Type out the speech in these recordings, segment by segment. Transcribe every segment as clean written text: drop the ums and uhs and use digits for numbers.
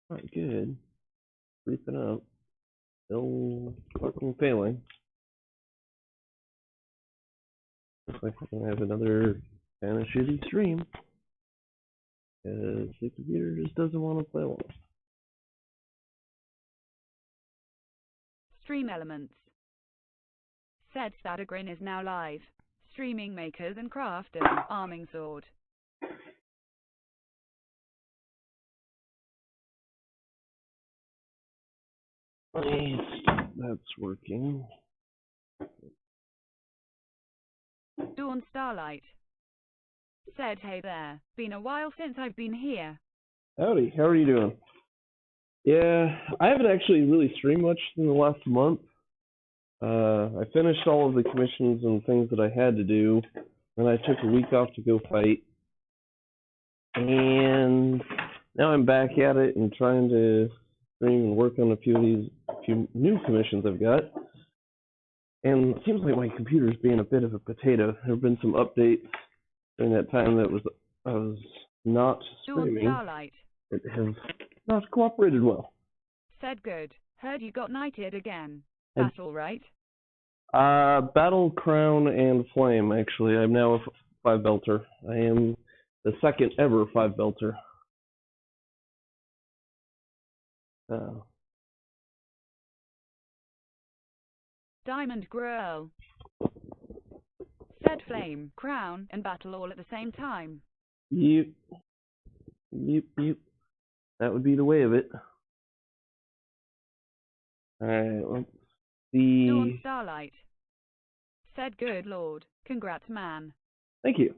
Not good. Creeping up. Still fucking failing. Looks like we're gonna have another kind of shitty stream. Because the computer just doesn't want to play along. Stream Elements. Said Sadagrin is now live. Streaming Makers and Crafters, Arming Sword. That's working. Dawn Starlight. Said, hey there, been a while since I've been here. Howdy, how are you doing? Yeah, I haven't actually really streamed much in the last month. I finished all of the commissions and things that I had to do, and I took a week off to go fight. And now I'm back at it and trying to stream and work on a few new commissions I've got. And it seems like my computer's being a bit of a potato. There have been some updates during that time that I was not streaming. Dawn Starlight. It has not cooperated well. Said good. Heard you got knighted again. That's all right. Battle, Crown, and Flame, actually. I'm now a 5-belter. I am the second ever 5-belter. Diamond Girl. Said Flame, Crown, and Battle all at the same time. Yep. That would be the way of it. Alright, let's see. Dawn Starlight. Said good lord. Congrats, man. Thank you.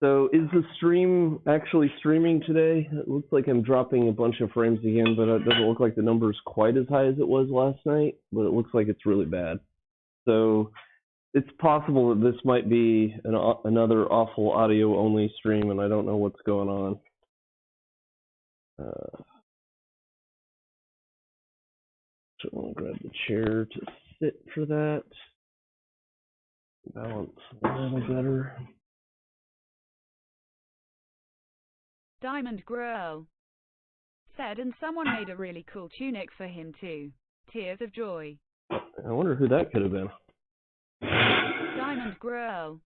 So, is the stream actually streaming today? It looks like I'm dropping a bunch of frames again, but it doesn't look like the number's quite as high as it was last night, but it looks like it's really bad. So, it's possible that this might be another awful audio-only stream, and I don't know what's going on. So I'm going to grab the chair to sit for that. Balance a little better. Diamond Girl. Said, and someone made a really cool tunic for him too. Tears of Joy. I wonder who that could have been. Diamond Girl.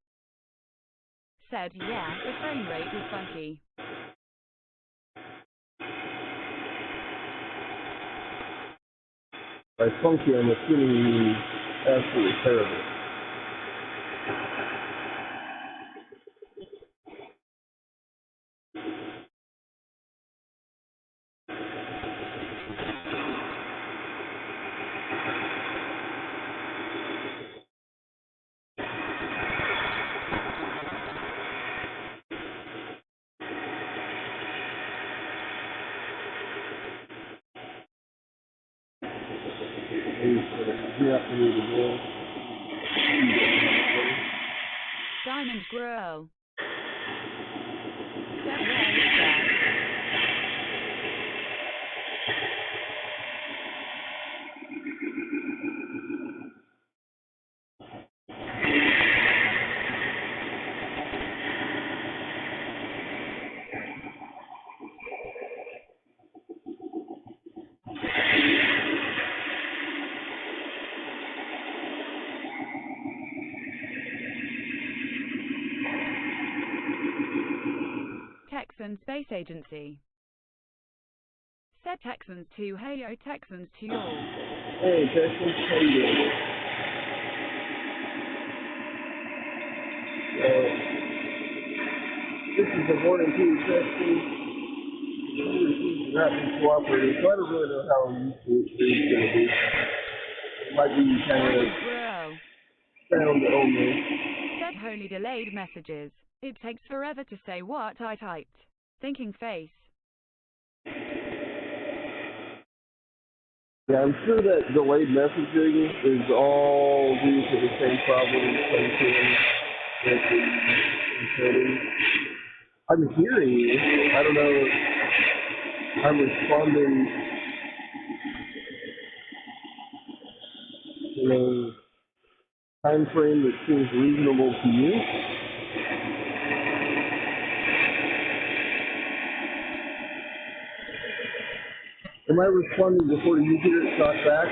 Said, yeah, the frame rate is funky. By funky, I'm assuming you mean absolutely terrible. Diamond Girl. Said, where is that? Texan Space Agency. Said Texans to hey yo Texans to y'all. Hey, Texans, how you doing? This is the 1 and 2 Texans. The other teams have not been cooperating, so I don't really know how useful it's going to be. It might be kind of sound only. Said holy delayed messages. It takes forever to say what I typed. Thinking face. Yeah, I'm sure that delayed messaging is all due to the same problem with the encoding. I'm hearing you. I don't know. I'm responding in a time frame that seems reasonable to you. Am I responding before you get it shot back?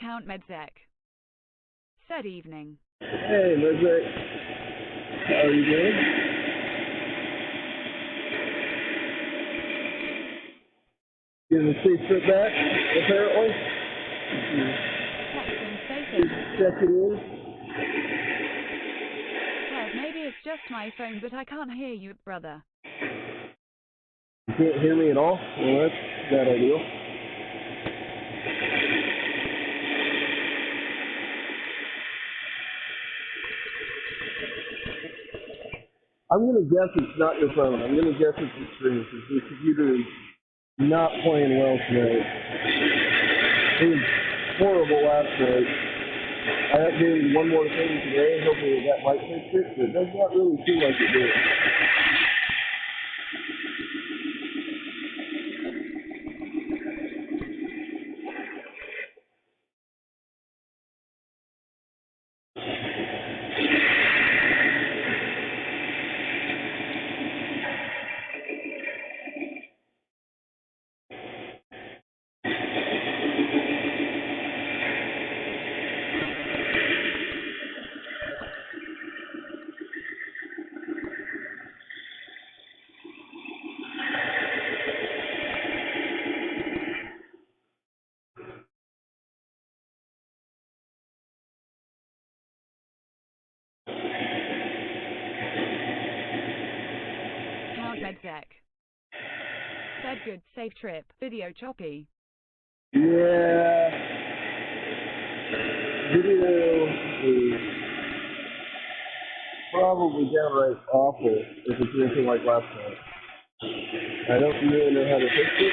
Count Medzek. Said evening. Hey, Medzek. How are you doing? Getting a safe trip back, apparently. Texan Space Agency. Check it in. Ted, maybe it's just my phone, but I can't hear you, brother. You can't hear me at all? Well, that's not ideal. I'm going to guess it's not your phone. I'm going to guess it's the screen because your computer is not playing well tonight. It was horrible last night. I updated one more thing today, hoping that might fix it, but it does not really seem like it did. Count Medzek. Said good, safe trip. Video choppy. Yeah. Video is probably downright awful if it's anything like last night. I don't really know how to fix it.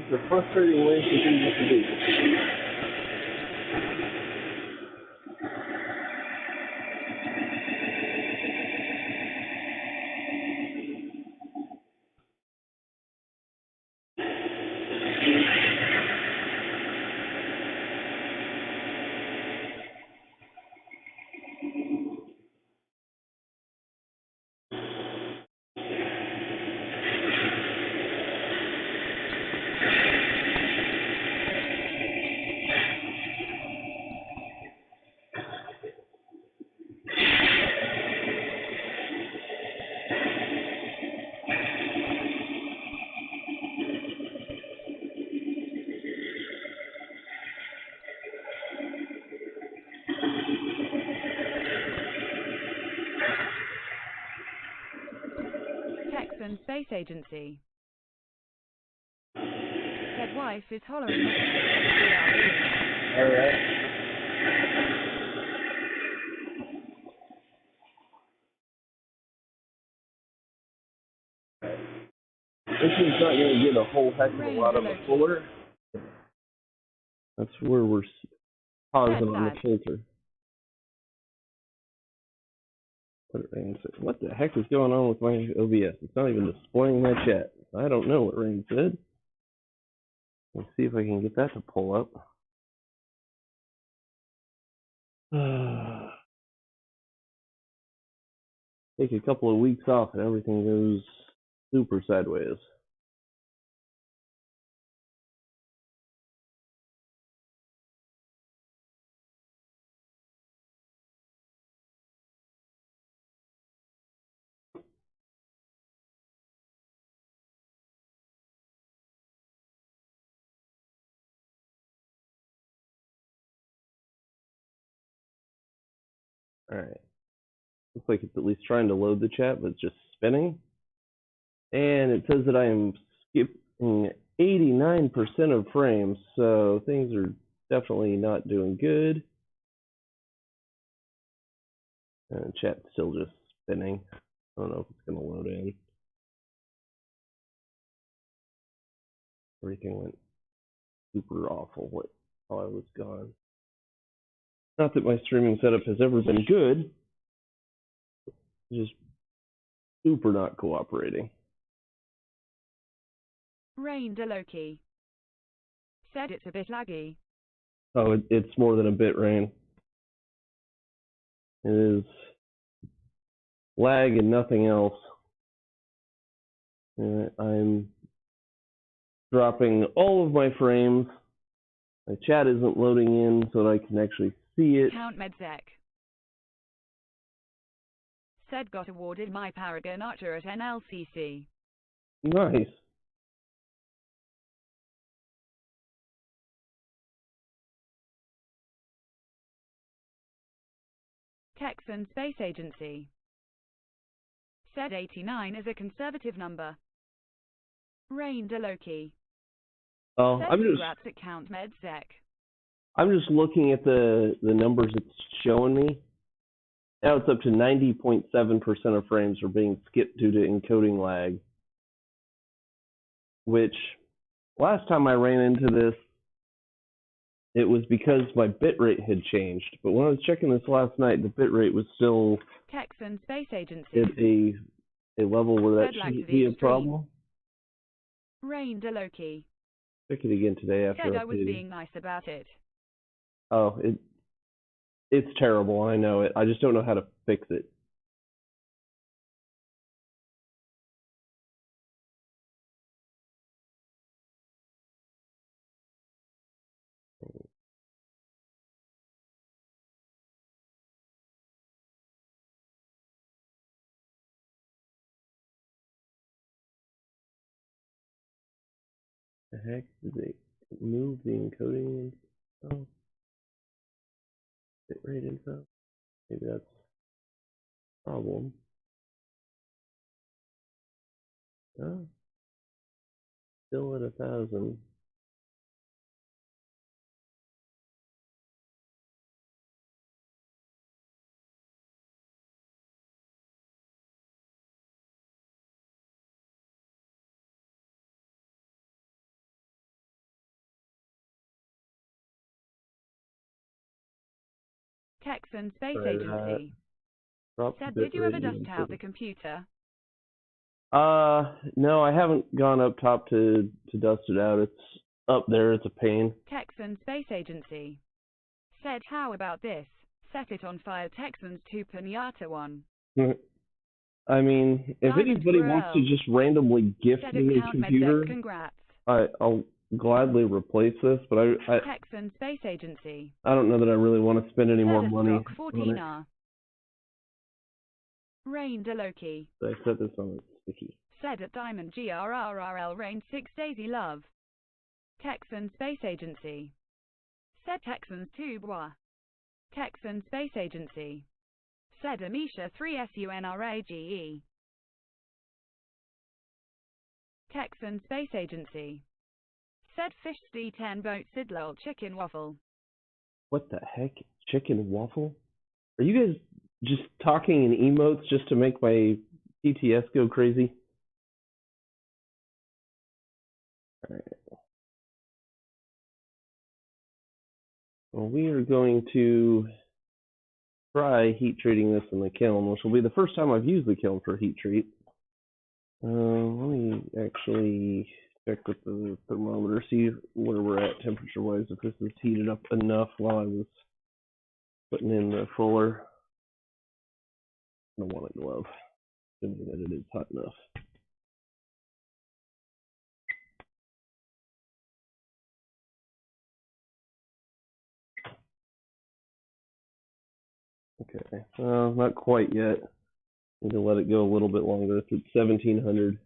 It's a frustrating way for things to be. Texan Space Agency. Said wife is hollering at me. Alright. This one's not going to get a whole heck of a lot on the fuller. That's where we're pausing on the filter. What the heck is going on with my OBS? It's not even displaying my chat. I don't know what Rain said. Let's see if I can get that to pull up. Take a couple of weeks off and everything goes super sideways. Alright. Looks like it's at least trying to load the chat, but it's just spinning. And it says that I am skipping 89% of frames, so things are definitely not doing good. And chat's still just spinning. I don't know if it's going to load in. Everything went super awful while I was gone. Not that my streaming setup has ever been good. Just super not cooperating. Rain DeLoki. Said it's a bit laggy. Oh, it's more than a bit, Rain. It is lag and nothing else. I'm dropping all of my frames. My chat isn't loading in so that I can actually see it. Count Medzek. Said got awarded my Paragon Archer at NLCC. Nice. Texan Space Agency. Said 89 is a conservative number. Rain DeLoki. Oh, Said I'm congrats at Count Medzek. just looking at the numbers it's showing me. Now it's up to 90.7% of frames are being skipped due to encoding lag. Which last time I ran into this, it was because my bitrate had changed. But when I was checking this last night, the bitrate was still Texan Space Agency. at a level where that shouldn't be a problem. Rain DeLoki. Check it again today after Said I was updating. being nice about it. Oh, it's terrible. I know it. I just don't know how to fix it. The heck did they move the encoding? Oh, bitrate info. Maybe that's a problem. Oh, still at 1,000. Texan Space Sorry, Agency. Dropped Said the did you ever bitrate dust even out the further. computer? No, I haven't gone up top to dust it out. It's up there. It's a pain. Texan Space Agency. Said how about this? Set it on fire Texans 2 Pinata 1. I mean, if Diamond anybody wants to Squirrel. just randomly gift Said me a account computer, Medzek congrats. I'll gladly replace this, but I Texan Space Agency. don't know that I really want to spend any more Said a money stock on it. 14R. Rain DeLoki. I set this on sticky. Said at Diamond GRRRL Rain 6 Daisy Love. Texan Space Agency. Said Texans 2 Bois. Texan Space Agency. Said Amisha 3 SUNRAGE. Texan Space Agency. Said Fish D10 Boat Sidlol Chicken Waffle. What the heck? Chicken waffle? Are you guys just talking in emotes just to make my PTS go crazy? Alright. Well, we are going to try heat treating this in the kiln, which will be the first time I've used the kiln for heat treat. Let me actually check with the thermometer, see where we're at temperature-wise, if this is heated up enough while I was putting in the fuller. I don't want a glove, assuming that it is hot enough. Okay, not quite yet. Need to let it go a little bit longer. It's at 1700.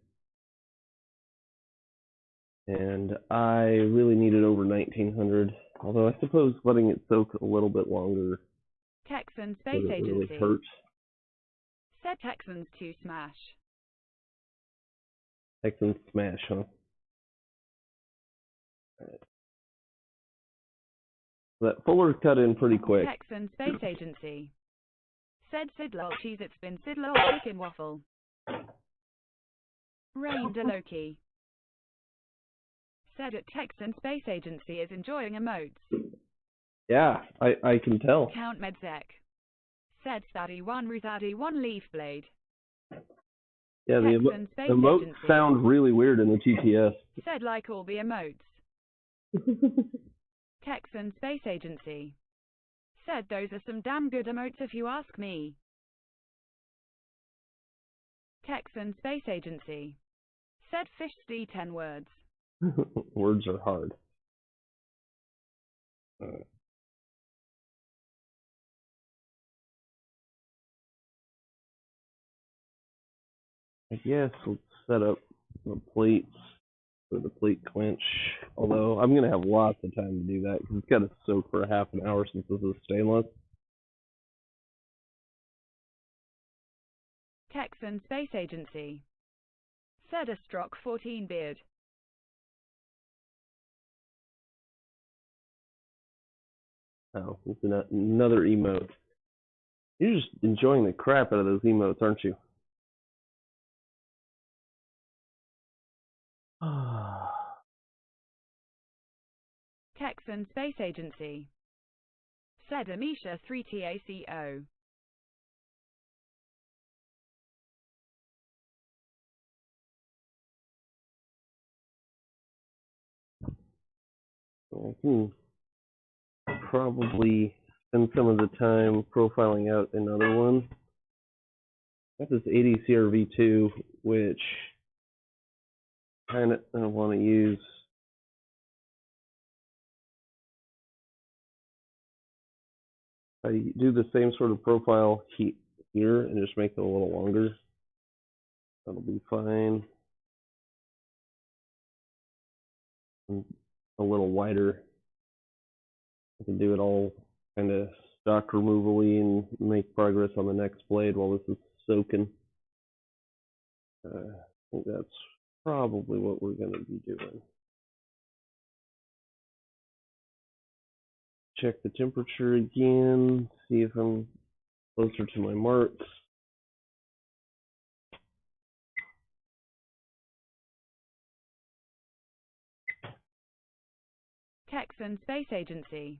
And I really need it over 1900. Although I suppose letting it soak a little bit longer Texan Space doesn't really Agency. hurt. Said Texans 2 Smash. Texan smash, huh? Alright. That fuller cut in pretty quick. Texan Space Agency. Said Sidlol Cheese It's been Sidlol Chicken Waffle. Rain DeLoki. Said at Texan Space Agency is enjoying emotes. Yeah, I can tell. Count Medzek. Said Thaddy 1 Ruthaddy 1 Leaf Blade. Yeah, the Texan Space emotes Agency. sound really weird in the TTS. Said like all the emotes. Texan Space Agency. Said those are some damn good emotes if you ask me. Texan Space Agency. Said fish the 10 words. Words are hard. I guess let's set up the plates for the plate clinch. Although I'm going to have lots of time to do that because it's got to soak for half an hour since this is stainless. Texan Space Agency. Said a Strock 14 beard. Oh, it's another emote. You're just enjoying the crap out of those emotes, aren't you? Texan Space Agency. Said Amisha 3TACO. I can probably spend some of the time profiling out another one. Got this ADCRV2, which kind of I want to use. I do the same sort of profile here and just make it a little longer. That'll be fine. And a little wider. I can do it all kind of stock removally and make progress on the next blade while this is soaking. I think that's probably what we're going to be doing. Check the temperature again, see if I'm closer to my marks. Texan Space Agency.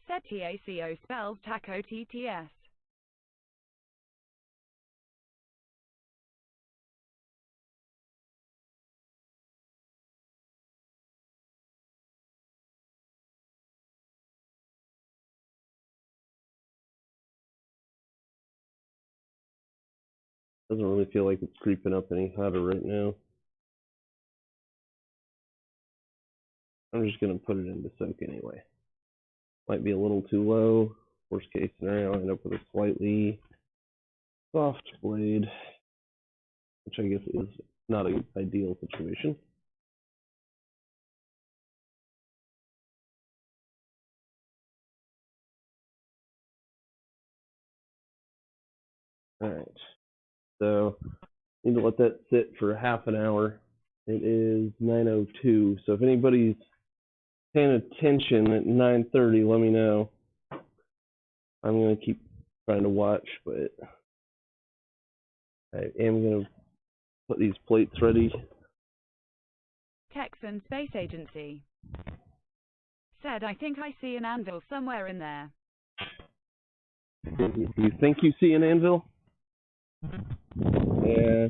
Said TACO spells TACO TTS. Doesn't really feel like it's creeping up any hotter right now. I'm just going to put it into soak anyway. Might be a little too low. Worst case scenario, I'll end up with a slightly soft blade, which I guess is not an ideal situation. All right, so need to let that sit for half an hour. It is 9:02, so if anybody's paying attention at 9:30, let me know. I'm going to keep trying to watch, but I am going to put these plates ready. Texan Space Agency. Said I think I see an anvil somewhere in there. You think you see an anvil? Yeah.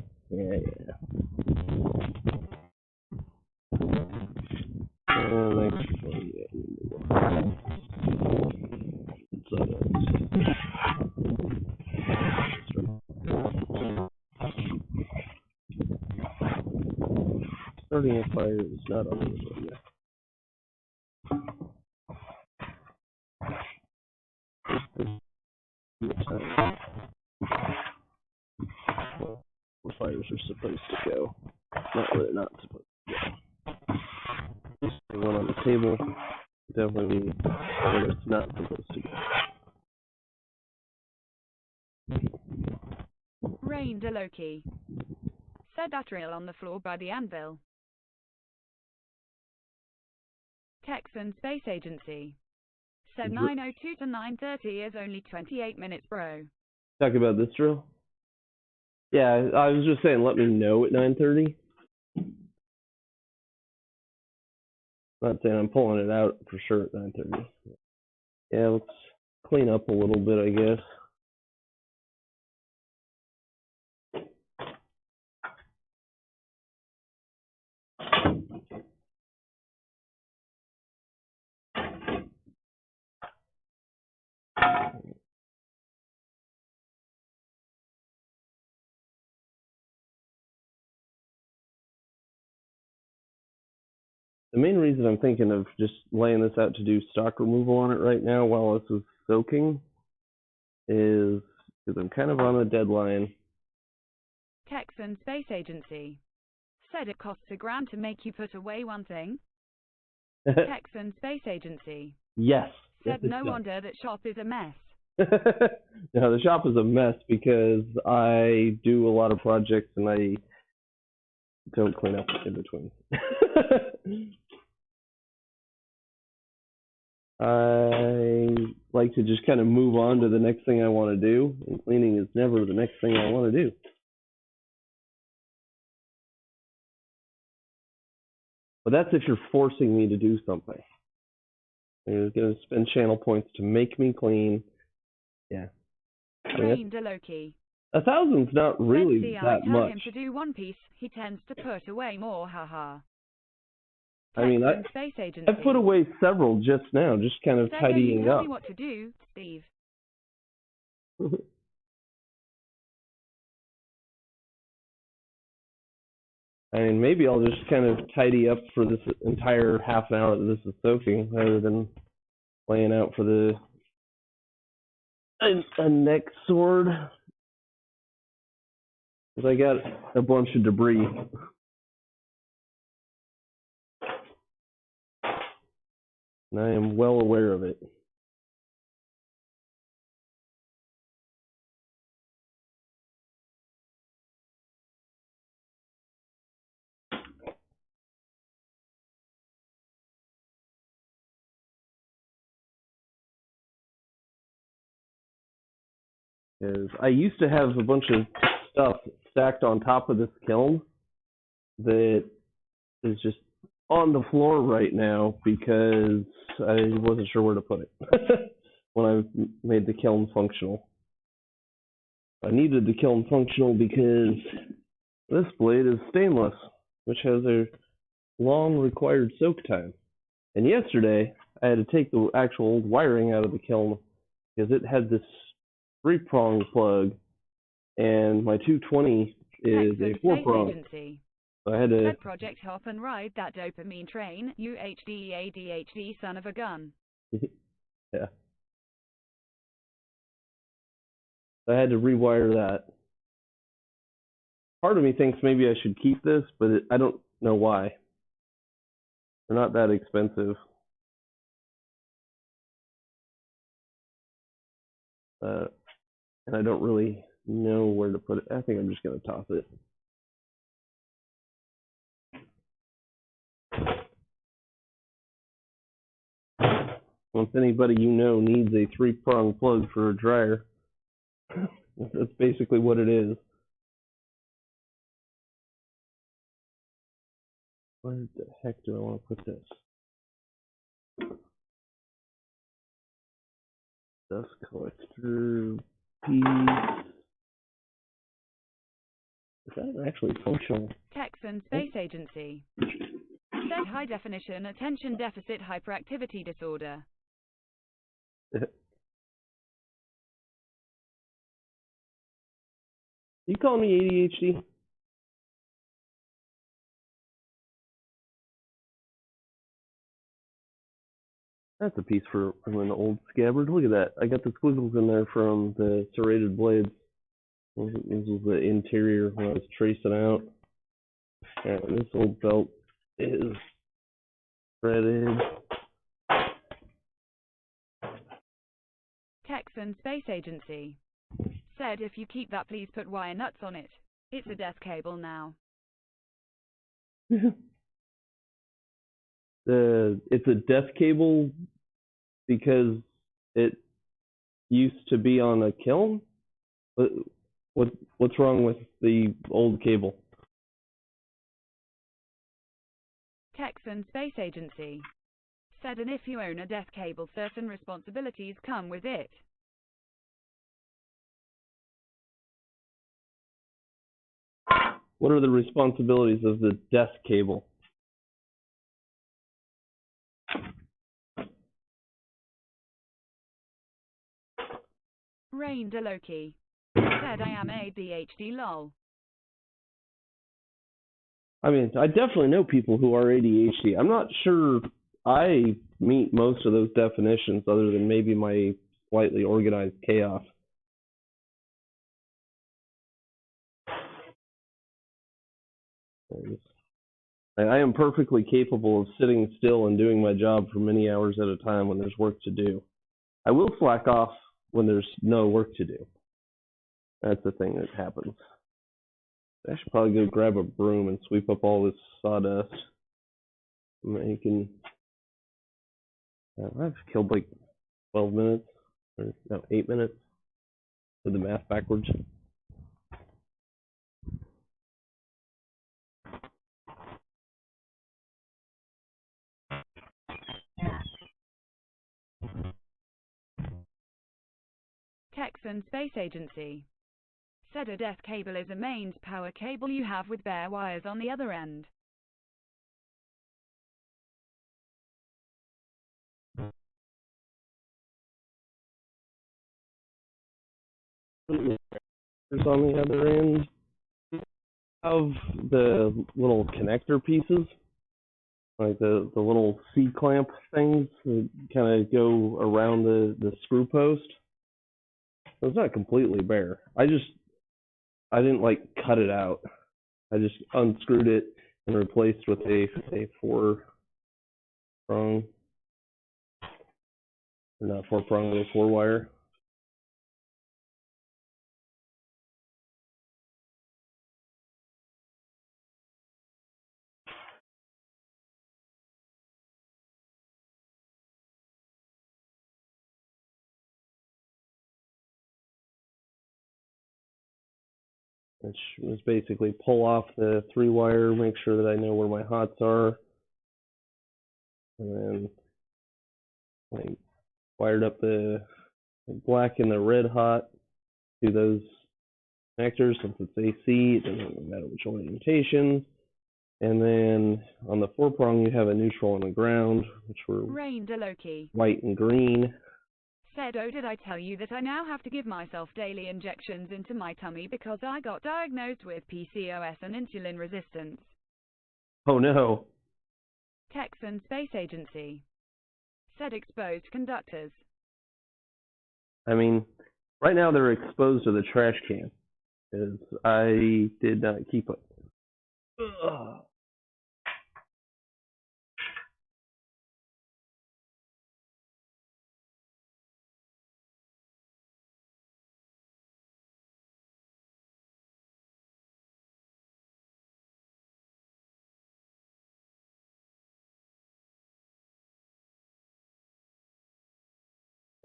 Starting a fire is not on this one yet. Where fires are supposed to go. Not where they're not supposed to go. The one on the table definitely where it's not supposed to go. Rain DeLoki. Said Atrial on the floor by the anvil. Texan Space Agency. Said 9:02 to 9:30 is only 28 minutes, bro. Talk about this drill? Yeah, I was just saying, let me know at 9:30. Not saying I'm pulling it out for sure at 9:30. Yeah, let's clean up a little bit, I guess. The main reason I'm thinking of just laying this out to do stock removal on it right now while this is soaking is because I'm kind of on a deadline. Texan Space Agency said it costs $1,000 to make you put away one thing. Texan Space Agency Yes. said no wonder that shop is a mess. No, the shop is a mess because I do a lot of projects and I don't clean up in between. I like to just kind of move on to the next thing I want to do, and cleaning is never the next thing I want to do. But that's if you're forcing me to do something. You're going to spend channel points to make me clean. Yeah. Rain DeLoki. 1,000's not really Let's see, that I tell much. him to do one piece, he tends to put away more, haha. I mean, Space Agency I put away several just now, just kind of said, tidying tell up. me what to do, Steve. I mean, maybe I'll just kind of tidy up for this entire half an hour that this is soaking, rather than laying out for the a neck sword. Because I got a bunch of debris. And I am well aware of it. Because I used to have a bunch of stuff stacked on top of this kiln that is just on the floor right now because I wasn't sure where to put it when I made the kiln functional. I needed the kiln functional because this blade is stainless, which has a long required soak time. And yesterday, I had to take the actual old wiring out of the kiln because it had this 3-prong plug, and my 220 is a 4-prong. So I had to Project Hop and ride that dopamine train, you ADHD son of a gun. Yeah. I had to rewire that. Part of me thinks maybe I should keep this, but I don't know why. They're not that expensive. And I don't really know where to put it. I think I'm just going to toss it. Once anybody you know needs a 3-prong plug for a dryer, that's basically what it is. Where the heck do I want to put this? Dust collector piece. Is that actually functional? Texan Space Agency said high definition attention deficit hyperactivity disorder. You call me ADHD? That's a piece from an old scabbard. Look at that. I got the squiggles in there from the serrated blades. This was the interior when I was tracing out. And this old belt is threaded. Texan Space Agency said if you keep that, please put wire nuts on it. It's a death cable now. It's a death cable because it used to be on a kiln? What's wrong with the old cable? Texan Space Agency said, and if you own a death cable, certain responsibilities come with it. What are the responsibilities of the death cable? Rain DeLoki said I am ADHD lol. I mean, I definitely know people who are ADHD. I'm not sure I meet most of those definitions other than maybe my slightly organized chaos. I am perfectly capable of sitting still and doing my job for many hours at a time when there's work to do. I will slack off when there's no work to do. That's the thing that happens. I should probably go grab a broom and sweep up all this sawdust. I've killed like 12 minutes, or no, 8 minutes. Did the math backwards. Texan Space Agency. Said a death cable is a mains power cable you have with bare wires on the other end. There's on the other end of the little connector pieces, like the little C-clamp things that kind of go around the screw post. So it's not completely bare. I didn't like cut it out. I just unscrewed it and replaced with a 4-prong, or not 4-prong, but a 4-wire. Which was basically pull off the 3-wire, make sure that I know where my hots are, and then like wired up the black and the red hot to those connectors. Since it's AC, it doesn't matter which orientation. And then on the 4-prong, you have a neutral and a ground, which were Rain DeLoki. white and green. Said, oh, did I tell you that I now have to give myself daily injections into my tummy because I got diagnosed with PCOS and insulin resistance? Oh no. Texan Space Agency. Said exposed conductors. I mean, right now they're exposed to the trash can, because I did not keep it. Ugh.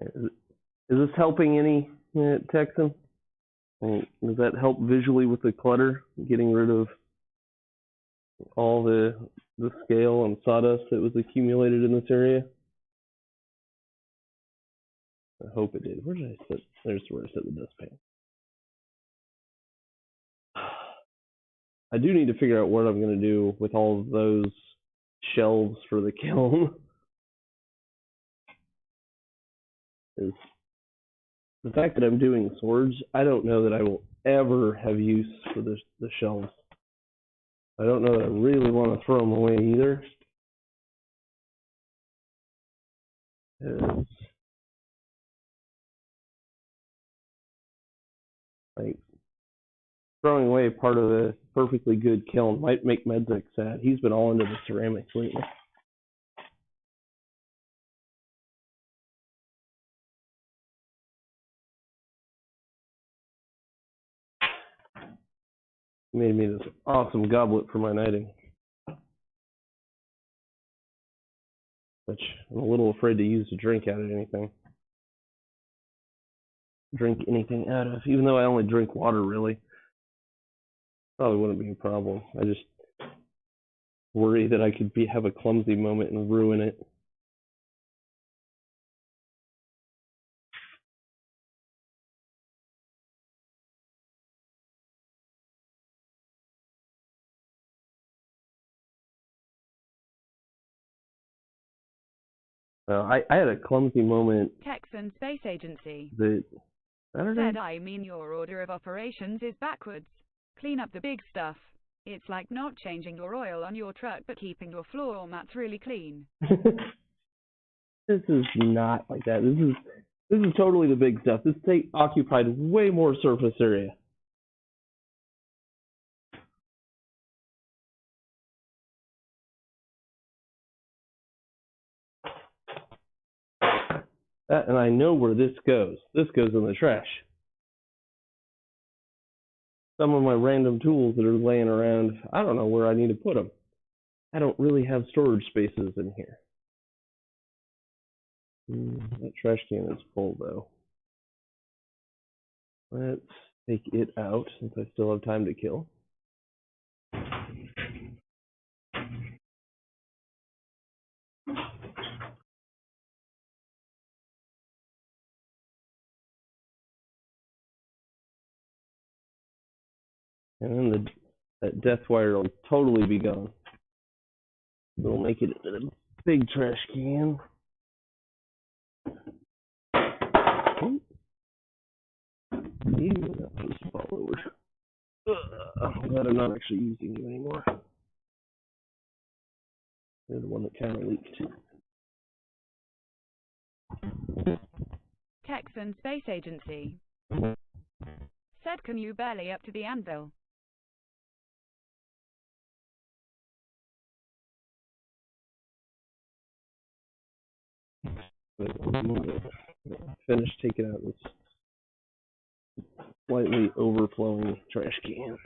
Is this helping any, Texan? Does that help visually with the clutter, getting rid of all the scale and sawdust that was accumulated in this area? I hope it did. Where did I set? There's where I set the dustpan. I do need to figure out what I'm going to do with all of those shelves for the kiln. Is the fact that I'm doing swords, I don't know that I will ever have use for the shelves. I don't know that I really want to throw them away either. Like, throwing away part of a perfectly good kiln might make Medzik sad. He's been all into the ceramics lately. He made me this awesome goblet for my knighting, which I'm a little afraid to use to drink out of anything. Drink anything out of, even though I only drink water, really. Probably wouldn't be a problem. I just worry that I could have a clumsy moment and ruin it. I had a clumsy moment. Texan Space Agency. That Saturday? Said, I mean your order of operations is backwards. Clean up the big stuff. It's like not changing your oil on your truck but keeping your floor mats really clean. This is not like that. This is totally the big stuff. This occupied way more surface area. And I know where this goes. This goes in the trash. Some of my random tools that are laying around, I don't know where I need to put them. I don't really have storage spaces in here. That trash can is full though. Let's take it out since I still have time to kill. And then that death wire will totally be gone. We'll make it into the big trash can. Just fall over. I'm glad I'm not actually using you anymore. You're the one that kind of leaked. Texan Space Agency. Said canoe barely up to the anvil. Finish taking out this slightly overflowing trash can.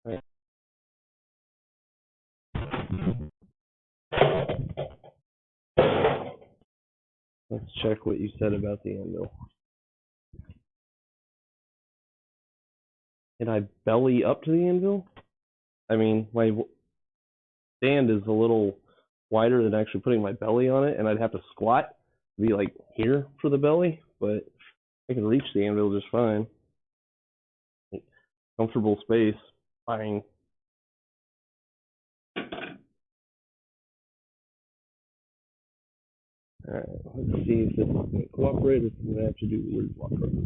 Right. Let's check what you said about the anvil. Can I belly up to the anvil? I mean, my stand is a little wider than actually putting my belly on it, and I'd have to squat to be like here for the belly, but I can reach the anvil just fine. Comfortable space, fine. Alright, let's see if this is going to cooperate, if I'm going to have to do the root block thing.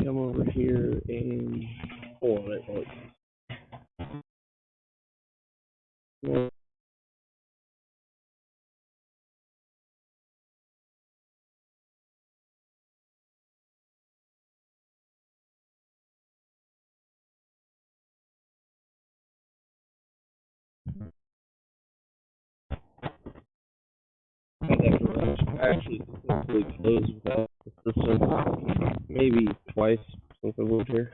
Come over here and pull on it. Actually successfully closed without assistance maybe twice since I moved here.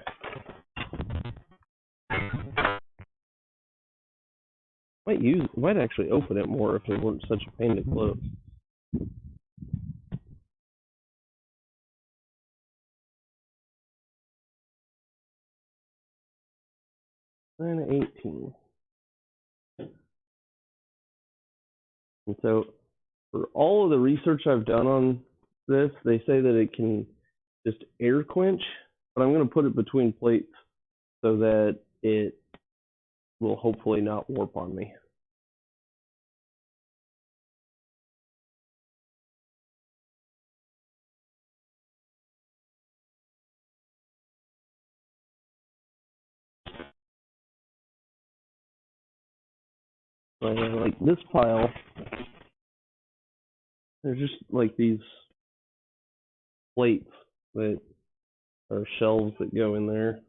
Might actually open it more if it weren't such a pain to close. 9/18. And so, for all of the research I've done on this, they say that it can just air quench, but I'm going to put it between plates so that it will hopefully not warp on me. Like this pile, they're just like these plates that are shelves that go in there.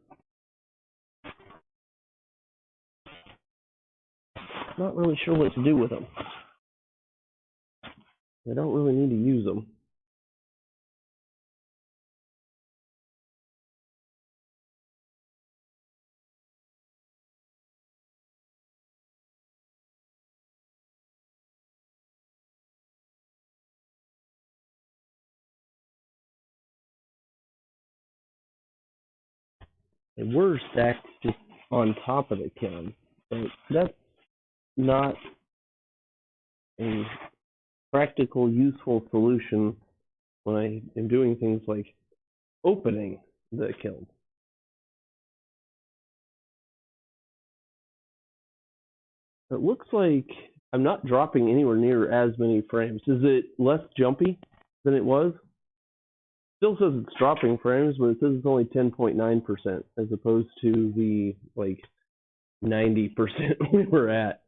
not really sure what to do with them. I don't really need to use them. They were stacked just on top of the kiln, but that's not a practical, useful solution when I am doing things like opening the kiln. It looks like I'm not dropping anywhere near as many frames. Is it less jumpy than it was? Still says it's dropping frames, but it says it's only 10.9% as opposed to the like 90% we were at.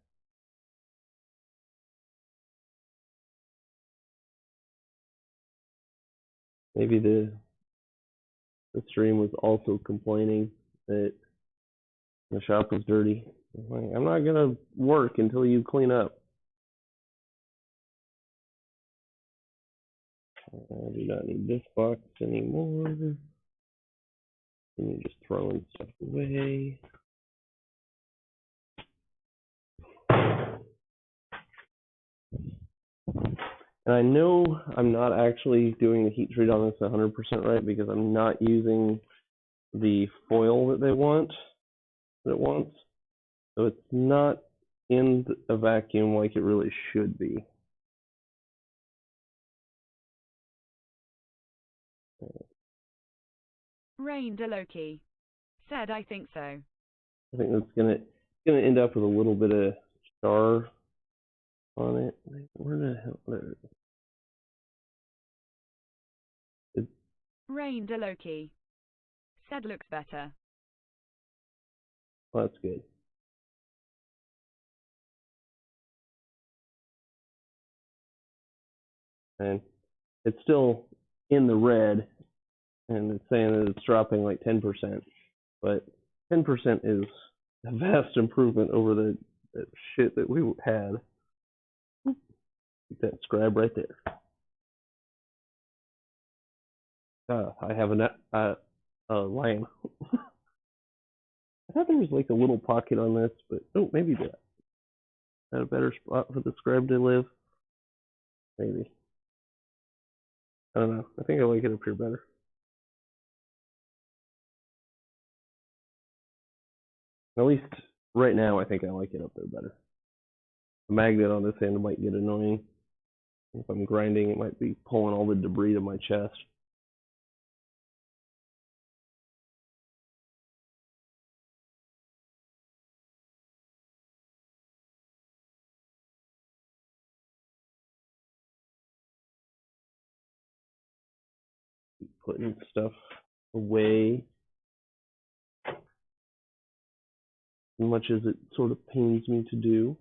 Maybe the stream was also complaining that the shop was dirty. I'm not gonna work until you clean up. I do not need this box anymore. And you just throwing stuff away. And I know I'm not actually doing the heat treat on this 100% right because I'm not using the foil that it wants. So it's not in a vacuum like it really should be. Rain DeLoki said, I think so. I think that's gonna end up with a little bit of char on it. Where the hell? There it is. Rain DeLoki said, looks better. Well, that's good. And it's still in the red, and it's saying that it's dropping like 10%, but 10% is a vast improvement over the shit that we had. Get that scribe right there. I have a line. I thought there was like a little pocket on this, but oh, maybe that. Is that a better spot for the scribe to live? Maybe. I don't know. I think I like it up here better. At least right now, I think I like it up there better. The magnet on this end might get annoying. If I'm grinding, it might be pulling all the debris to my chest. Keep putting stuff away as much as it sort of pains me to do.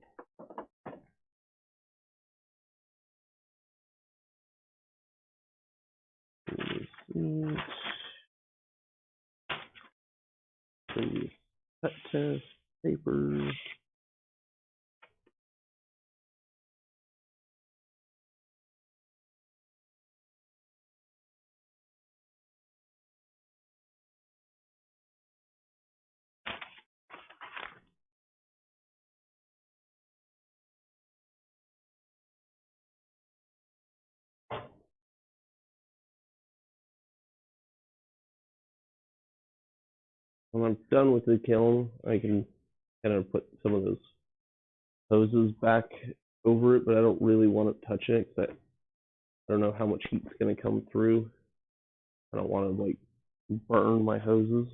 Cut test papers. When I'm done with the kiln, I can kind of put some of those hoses back over it, but I don't really want to touch it because I don't know how much heat's going to come through. I don't want to like burn my hoses.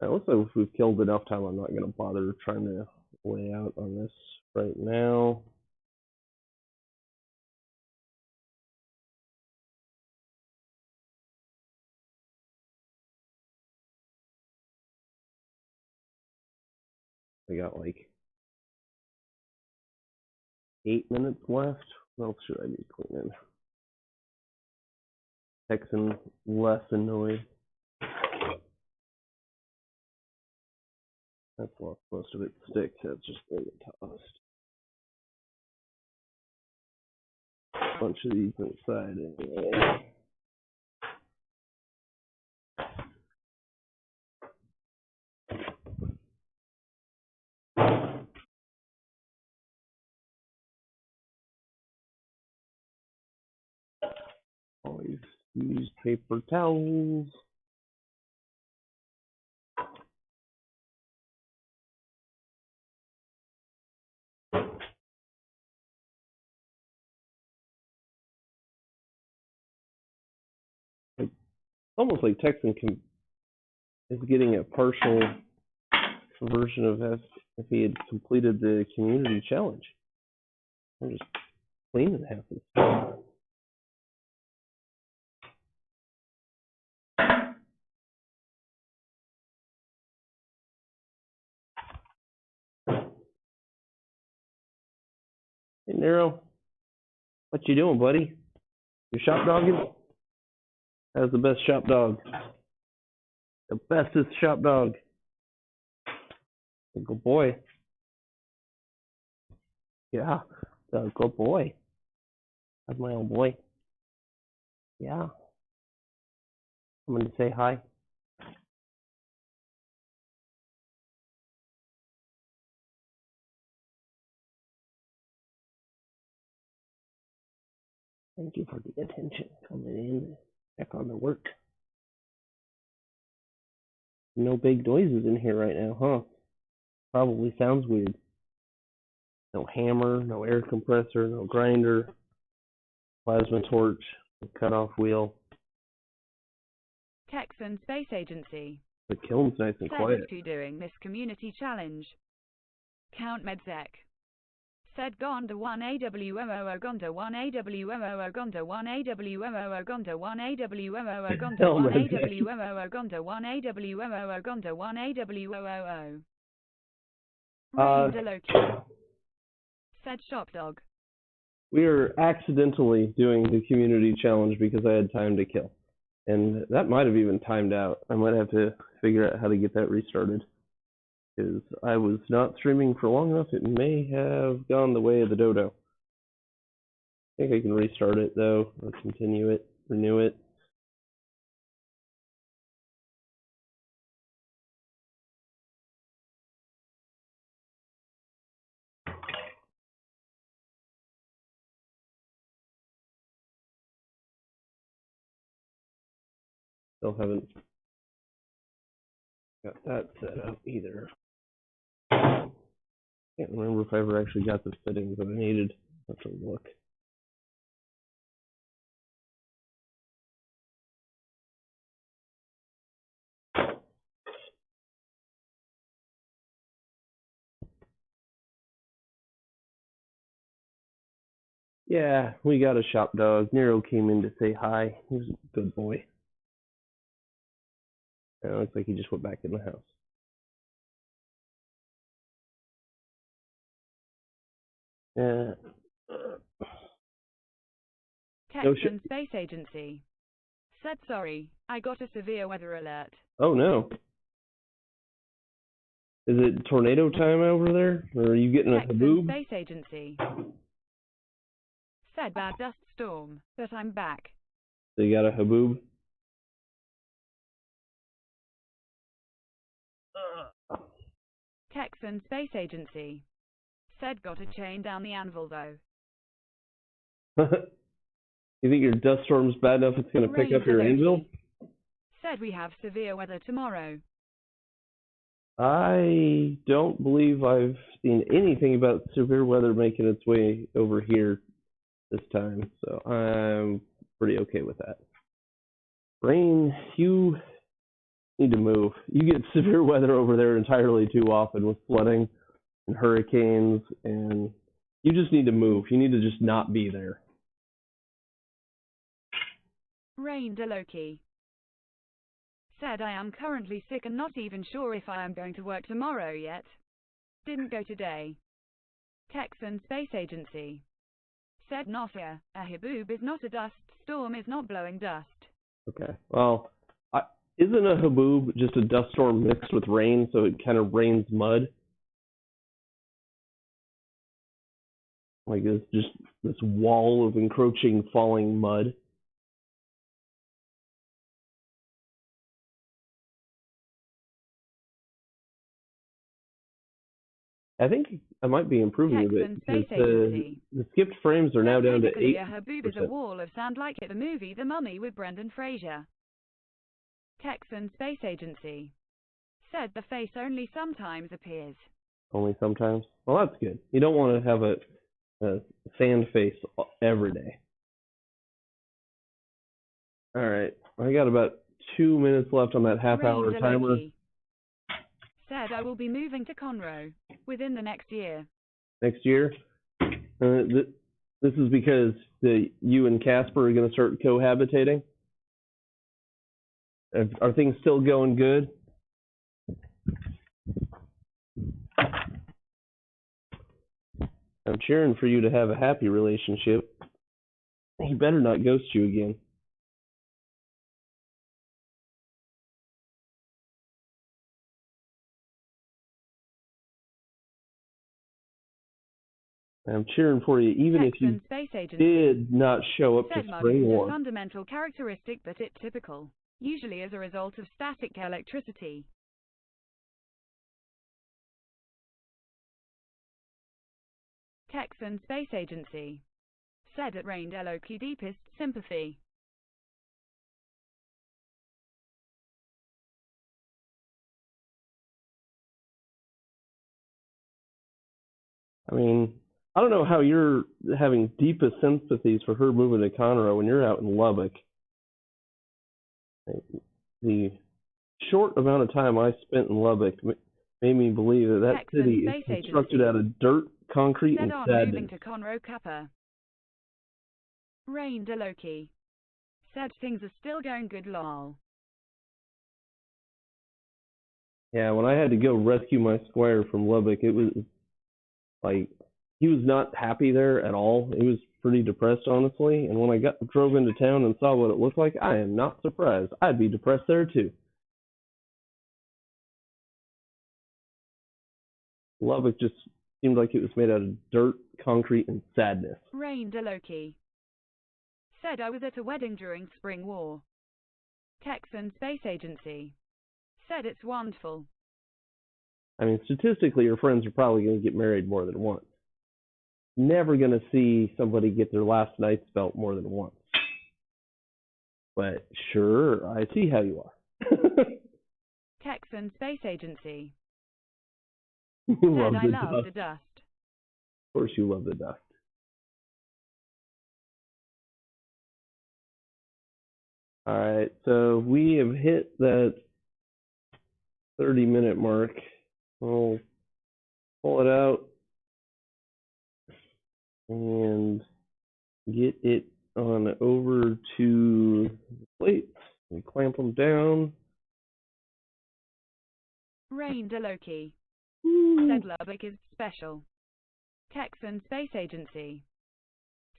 Also, if we've killed enough time, I'm not going to bother trying to lay out on this right now. I got like 8 minutes left. What else should I be cleaning? Texan less annoyed. That's lost most of its sticks. That's just been tossed. A bunch of these inside anyway. Always use paper towels. It's almost like Texan is getting a partial version of if he had completed the community challenge. I'm just cleaning half this stuff. Hey Nero, what you doing, buddy? You shop dogging? How's the best shop dog? The bestest shop dog. Good boy. Yeah, good boy. That's my old boy. Yeah. I'm going to say hi. Thank you for the attention. Coming in, check on the work. No big noises in here right now, huh? Probably sounds weird. No hammer, no air compressor, no grinder, plasma torch, cutoff wheel. Texan Space Agency. The kiln's nice and quiet. Said doing this community challenge. Count Medzek. Said Gonda 1 AWMO Gonda 1 AWMO Gonda 1 AWMO Gonda 1 AWMO Gonda 1 AWMO Gonda 1 AWMO Gonda 1 AWOO. Rain Deloki. Said Shop Dog. We are accidentally doing the community challenge because I had time to kill. And that might have even timed out. I might have to figure out how to get that restarted. Because I was not streaming for long enough. It may have gone the way of the dodo. I think I can restart it though, or continue it, renew it. Still haven't got that set up either. Can't remember if I ever actually got the settings that I needed. I'll have to look. Yeah, we got a shop dog. Nero came in to say hi. He was a good boy. And it looks like he just went back in the house. Yeah. Texan Space Agency. Said sorry, I got a severe weather alert. Oh no. Is it tornado time over there? Or are you getting a haboob? Texan Space Agency. Said bad dust storm, but I'm back. So you got a haboob? Texan Space Agency. Said got a chain down the anvil though. You think your dust storm's bad enough it's going to pick up your anvil? Said we have severe weather tomorrow. I don't believe I've seen anything about severe weather making its way over here this time, so I'm pretty okay with that. Rain, you need to move. You get severe weather over there entirely too often with flooding and hurricanes, and you just need to move. You need to just not be there. Rain Deloki. Said I am currently sick and not even sure if I am going to work tomorrow yet. Didn't go today. Texan Space Agency. Said a haboob is not a dust storm, is not blowing dust. Okay, well, Isn't a haboob just a dust storm mixed with rain, so it kind of rains mud? Like it's just this wall of encroaching falling mud. I think I might be improving a Texan bit Space because Agency. the skipped frames are now down to Technically, 8%. a haboob is a wall of sand like in the movie The Mummy with Brendan Fraser. Texan Space Agency said the face only sometimes appears. Only sometimes. Well, that's good. You don't want to have a sand face every day. All right, I got about 2 minutes left on that half-hour Rain timer. Deloki said I will be moving to Conroe within the next year. Next year. This is because you and Casper are going to start cohabitating. Are things still going good? I'm cheering for you to have a happy relationship. He better not ghost you again. I'm cheering for you, even if you Space Agency did not show up to said Spring mugging is a War. fundamental characteristic but it's typical, usually as a result of static electricity. Texan Space Agency said it rained Eloki deepest sympathy. I mean, I don't know how you're having deepest sympathies for her moving to Conroe when you're out in Lubbock. The short amount of time I spent in Lubbock made me believe that Texan city is Space constructed Agency out of dirt, concrete, said and I'm sadness. moving to Conroe Kappa. Rain Deloki said things are still going good lol. Yeah, when I had to go rescue my squire from Lubbock, it was like he was not happy there at all. He was pretty depressed, honestly. And when I drove into town and saw what it looked like, I am not surprised. I'd be depressed there too. Lubbock just seemed like it was made out of dirt, concrete, and sadness. Rain Deloki said I was at a wedding during Spring War. Texan Space Agency said it's wonderful. I mean, statistically, your friends are probably going to get married more than once. Never going to see somebody get their last night's belt more than once. But sure, I see how you are. Texan Space Agency You said love I the love dust. the dust. Of course you love the dust. All right, so we have hit that 30-minute mark. We'll pull it out and get it on over to the plates and clamp them down. Rain Deloki Woo. said Lubbock is special. Texan Space Agency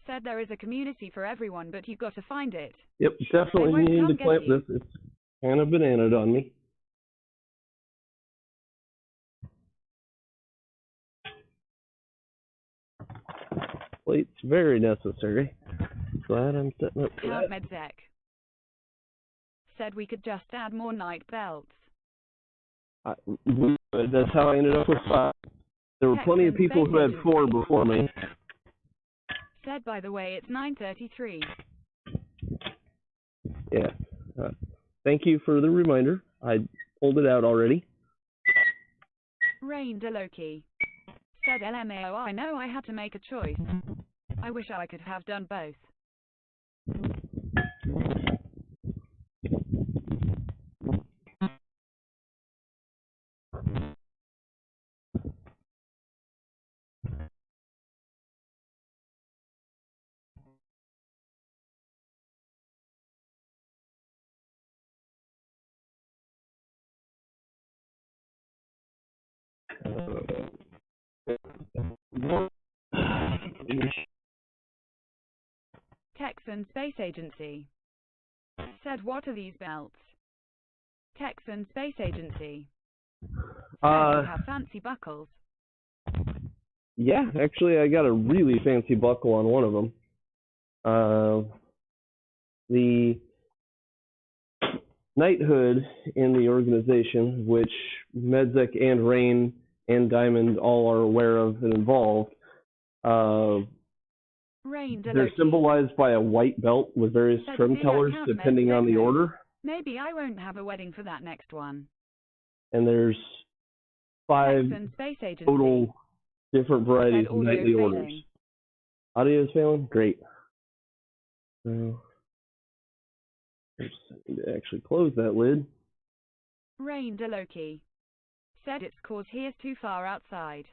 said there is a community for everyone, but you've got to find it. Yep, definitely won't need come to get clamp you. this. It's kind of bananaed on me. Plates very necessary. Glad I'm setting up for Count that. Medzek said we could just add more night belts. That's how I ended up with 5. There were plenty of Texan people Space who had Agency 4 before me. said, by the way, it's 9:33. Yeah. Thank you for the reminder. I pulled it out already. Rain Deloki said LMAO, I know I had to make a choice. I wish I could have done both. Texan Space Agency said, what are these belts? Texan Space Agency. Said you have fancy buckles. Yeah, actually, I got a really fancy buckle on one of them. The knighthood in the organization, which Medzek and Rain and Diamond all are aware of and involved, they're symbolized by a white belt with various trim colors depending on the order. Maybe I won't have a wedding for that next one. And there's 5 total different varieties of knightly orders. Audio is failing? Great. So, I need to actually close that lid. Rain DeLoki said it's cause he is too far outside.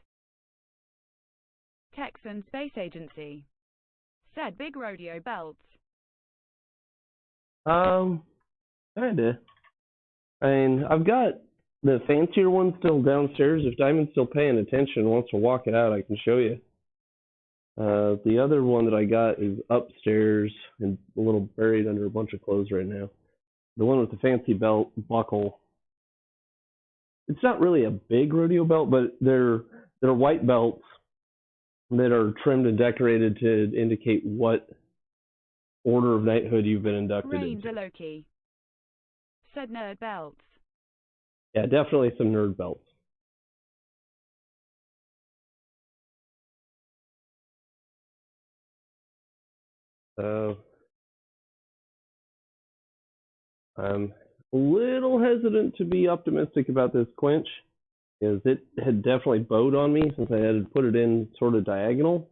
Texan Space Agency said big rodeo belts. Kinda. I mean, I've got the fancier one still downstairs. If Diamond's still paying attention and wants to walk it out, I can show you. The other one that I got is upstairs and a little buried under a bunch of clothes right now. The one with the fancy belt buckle. It's not really a big rodeo belt, but they're white belts that are trimmed and decorated to indicate what order of knighthood you've been inducted into. Rain DeLoki said nerd belts. Yeah, definitely some nerd belts. I'm a little hesitant to be optimistic about this quench, because it had definitely bowed on me since I had to put it in sort of diagonal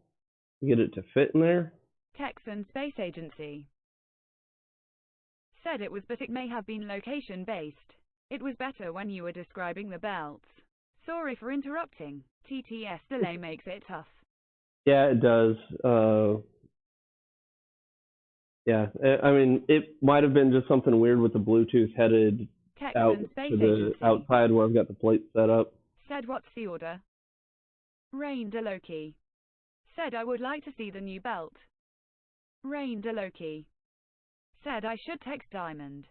to get it to fit in there. Texan Space Agency said it was, but it may have been location-based. It was better when you were describing the belts. Sorry for interrupting. TTS delay makes it tough. Yeah, it does. Yeah, I mean, it might have been just something weird with the Bluetooth headed out to the outside where I've got the plate set up. Said what's the order? Rain DeLoki said I would like to see the new belt. Rain DeLoki said I should text Diamond.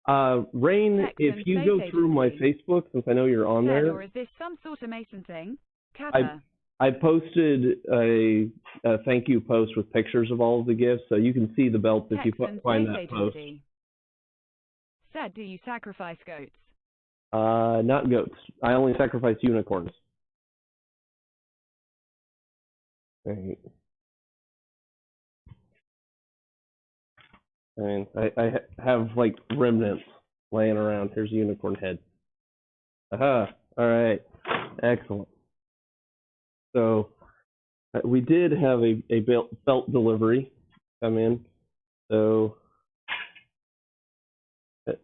Rain, if you go through my Facebook, since I know you're on there. Or is this some sort of Mason thing? Kappa. I posted a thank you post with pictures of all of the gifts, so you can see the belts if you find that post. Said, do you sacrifice goats? Not goats. I only sacrifice unicorns. Right. I mean, I have like remnants laying around. Here's a unicorn head. Aha! All right, excellent. So we did have a belt delivery come in, so you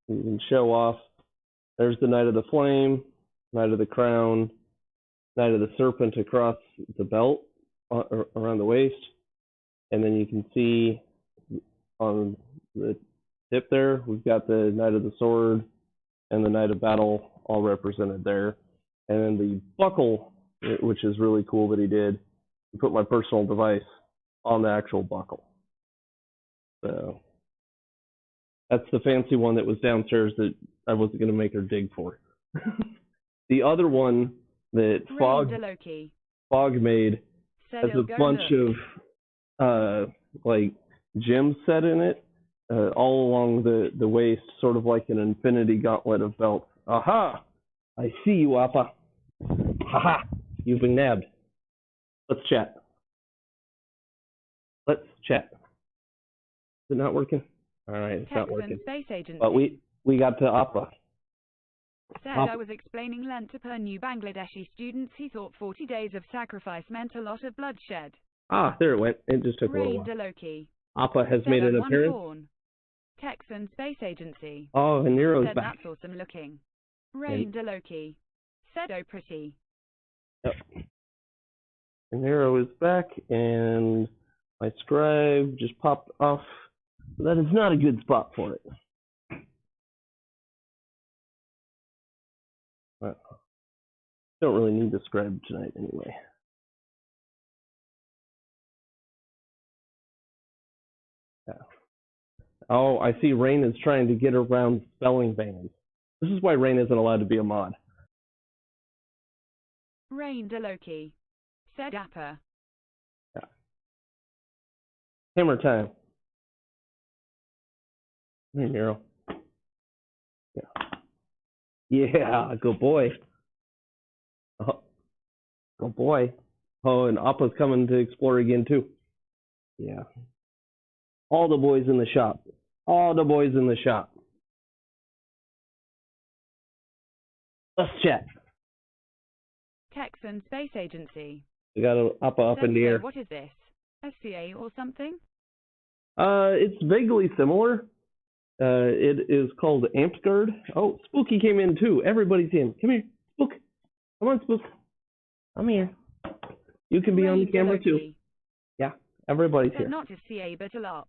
can show off. There's the Knight of the Flame, Knight of the Crown, Knight of the Serpent across the belt around the waist, and then you can see on the tip there, we've got the Knight of the Sword and the Knight of Battle all represented there. And then the buckle, which is really cool that he did, he put my personal device on the actual buckle. So that's the fancy one that was downstairs that I wasn't going to make her dig for. The other one that Fog made has a bunch of like gems set in it all along the waist, sort of like an infinity gauntlet of belts. Aha! I see you, Appa. Haha! You've been nabbed. Let's chat. Let's chat. Is it not working? All right, it's not working. But we got to Appa. Said I was explaining Lent to per new Bangladeshi students. He thought 40 days of sacrifice meant a lot of bloodshed. Ah, there it went. It just took a little while. Appa has made an appearance. Texan Space Agency. Oh, and Nero's said back. That's awesome looking. Rain DeLoki said, oh, pretty. Yep. And Nero is back, and my scribe just popped off. That is not a good spot for it. Well, don't really need the scribe tonight anyway. Yeah. Oh, I see Rain is trying to get around spelling bans. This is why Rain isn't allowed to be a mod. Rain DeLoki. Said Dapper. Yeah. Hammer time. Hey, Nero. Yeah. Yeah, good boy. Oh, good boy. Oh, and Appa's coming to explore again, too. Yeah. All the boys in the shop. All the boys in the shop. Let's chat. Texan Space Agency. We got Appa up in the air. What is this? SCA or something? It's vaguely similar. It is called Amtgard. Oh, Spooky came in too. Everybody's in. Come here, Spook. Come on, Spook. I'm here. You can be on the camera too. Yeah, everybody's here. Not a CA, but a LARP.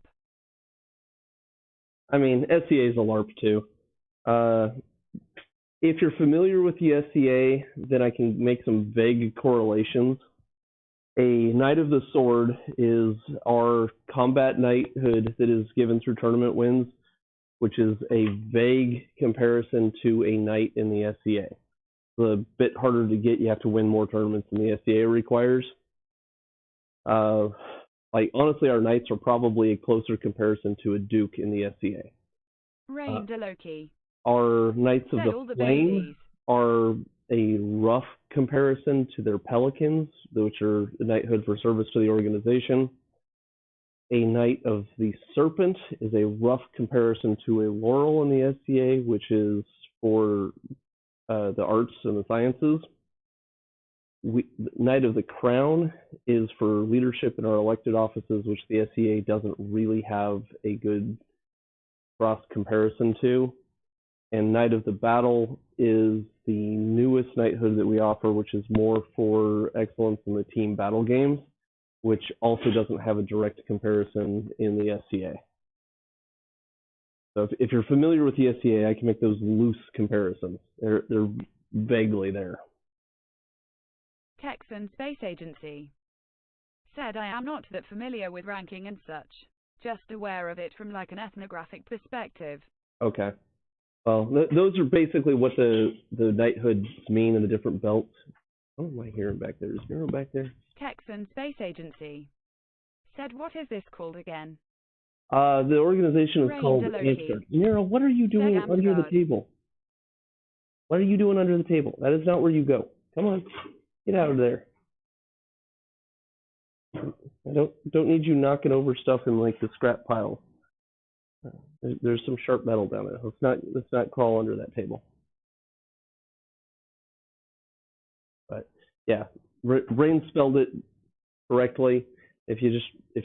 I mean, SCA is a LARP too. If you're familiar with the SCA, then I can make some vague correlations. A Knight of the Sword is our combat knighthood that is given through tournament wins, which is a vague comparison to a knight in the SCA. It's a bit harder to get. You have to win more tournaments than the SCA requires. Like, honestly, our knights are probably a closer comparison to a duke in the SCA. Rain DeLoki. Our Knights of the Flame are a rough comparison to their Pelicans, which are the knighthood for service to the organization. A Knight of the Serpent is a rough comparison to a Laurel in the SCA, which is for the arts and the sciences. Knight of the Crown is for leadership in our elected offices, which the SCA doesn't really have a good cross comparison to. And Knight of the Battle is the newest knighthood that we offer, which is more for excellence in the team battle games, which also doesn't have a direct comparison in the SCA. So if you're familiar with the SCA, I can make those loose comparisons. They're vaguely there. Texan Space Agency. Said I am not that familiar with ranking and such, just aware of it from like an ethnographic perspective. Okay. Well, those are basically what the knighthoods mean in the different belts. What am I hearing back there? Is Nero back there? Texan Space Agency. Said what is this called again? The organization is called Amtgard. Nero, what are you doing under the table? What are you doing under the table? That is not where you go. Come on. Get out of there. I don't need you knocking over stuff in like the scrap pile. There's some sharp metal down there. Let's not crawl under that table. But yeah, Rain spelled it correctly. If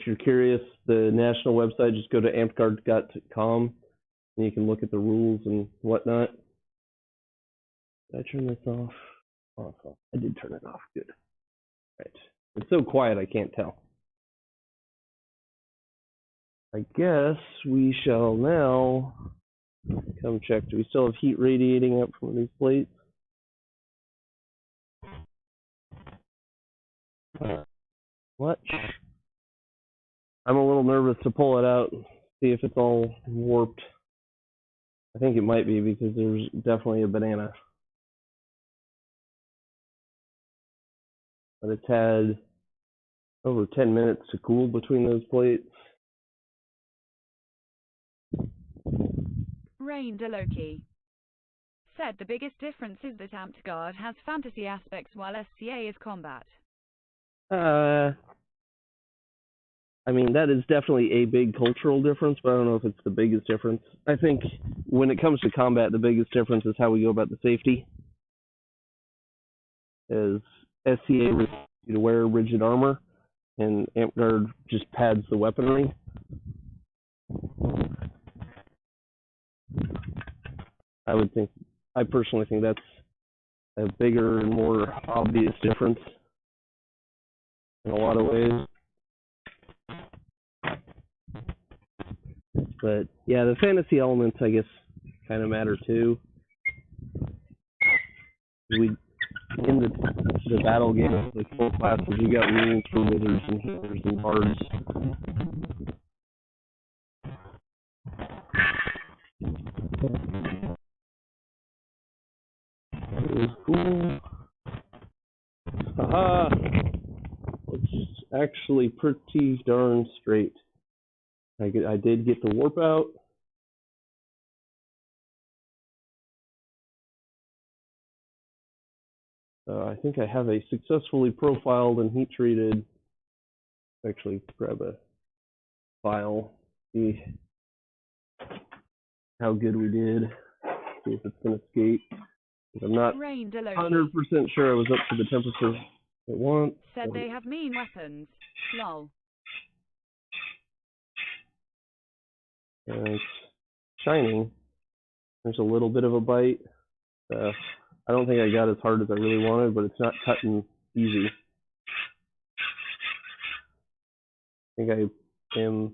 you're curious, the national website, just go to amtgard.com and you can look at the rules and whatnot. Did I turn this off? Oh, I did turn it off. Good. Right. It's so quiet I can't tell. I guess we shall now come check. Do we still have heat radiating up from these plates? What? I'm a little nervous to pull it out, see if it's all warped. I think it might be because there's definitely a banana. But it's had over 10 minutes to cool between those plates. Rain DeLoki. Said the biggest difference is that Amtgard has fantasy aspects while SCA is combat. I mean, that is definitely a big cultural difference, but I don't know if it's the biggest difference. I think when it comes to combat, the biggest difference is how we go about the safety. As SCA requires you to wear rigid armor, and Amtgard just pads the weaponry. I personally think that's a bigger and more obvious difference in a lot of ways. But yeah, the fantasy elements, I guess, kind of matter too. In the battle game, like full classes, you got rules for wizards and healers and bards. actually pretty darn straight. I did get the warp out. I think I have a successfully profiled and heat treated. Actually, grab a file, see how good we did, see if it's going to escape. I'm not 100% sure I was up to the temperature it wants. Said they have mean weapons. Lol. It's shining. There's a little bit of a bite. I don't think I got as hard as I really wanted, but it's not cutting easy. I think I am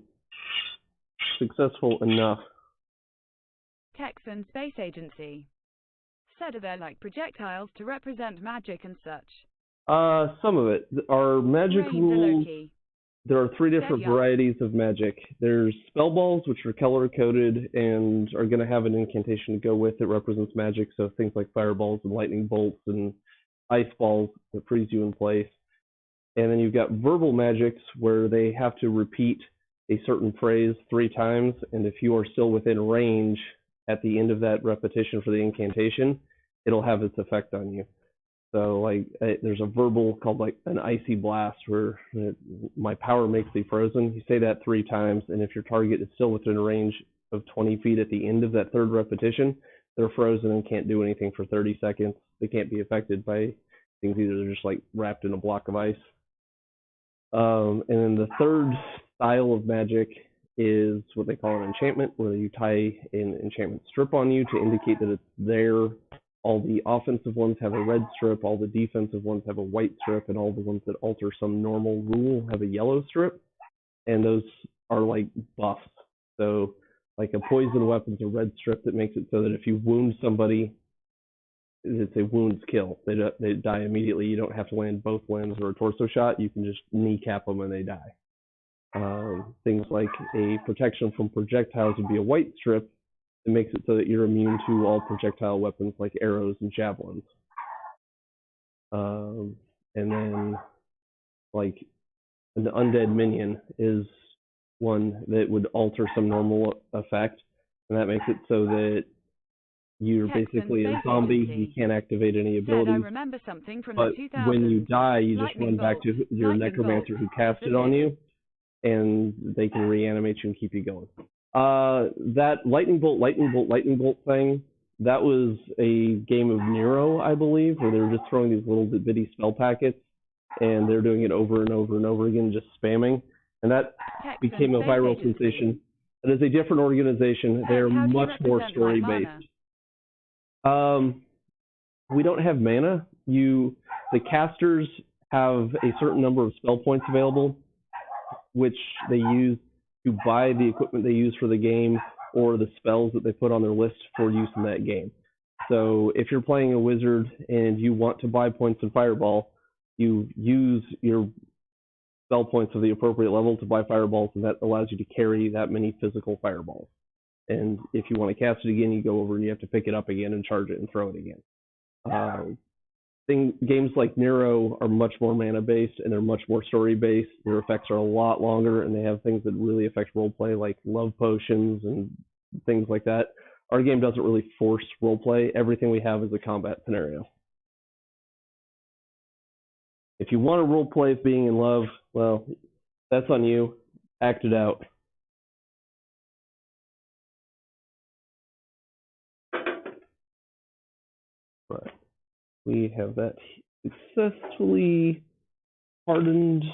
successful enough. Texan Space Agency said they're like projectiles to represent magic and such. Some of it. Our magic rules, there are 3 different varieties of magic. There's spell balls, which are color-coded and are going to have an incantation to go with that represents magic, so things like fireballs and lightning bolts and ice balls that freeze you in place. And then you've got verbal magics, where they have to repeat a certain phrase 3 times, and if you are still within range at the end of that repetition for the incantation, it'll have its effect on you. So, like, there's a verbal called, like, an icy blast, where my power makes thee frozen. You say that 3 times, and if your target is still within a range of 20 feet at the end of that 3rd repetition, they're frozen and can't do anything for 30 seconds. They can't be affected by things. Either they're just, like, wrapped in a block of ice. And then the 3rd style of magic is what they call an enchantment, where you tie an enchantment strip on you to indicate that it's there. All the offensive ones have a red strip, all the defensive ones have a white strip, and all the ones that alter some normal rule have a yellow strip. And those are like buffs. So, like a poison weapon's a red strip that makes it so that if you wound somebody, it's a wounds kill. They die immediately. You don't have to land both limbs or a torso shot. You can just kneecap them and they die. Things like a protection from projectiles would be a white strip. It makes it so that you're immune to all projectile weapons like arrows and javelins. And then, like, an undead minion is one that would alter some normal effect, and that makes it so that you're basically a zombie. You can't activate any abilities. I remember something from but the 2000s. When you die, you just run back to your necromancer who cast it on you, and they can reanimate you and keep you going. That lightning bolt thing, that was a game of Nero, I believe, where they were just throwing these little bitty spell packets, and they're doing it over and over and over again, just spamming. And that became a viral sensation. It is a different organization. They're much more story-based. We don't have mana. The casters have a certain number of spell points available, which they use to buy the equipment they use for the game or the spells that they put on their list for use in that game. So if you're playing a wizard and you want to buy points in Fireball, you use your spell points of the appropriate level to buy fireballs, and that allows you to carry that many physical fireballs. And if you want to cast it again, you go over and you have to pick it up again and charge it and throw it again. Games like Nero are much more mana-based, and they're much more story-based. Their effects are a lot longer, and they have things that really affect roleplay, like love potions and things like that. Our game doesn't really force roleplay. Everything we have is a combat scenario. If you want to roleplay being in love, well, that's on you. Act it out. But we have that successfully hardened.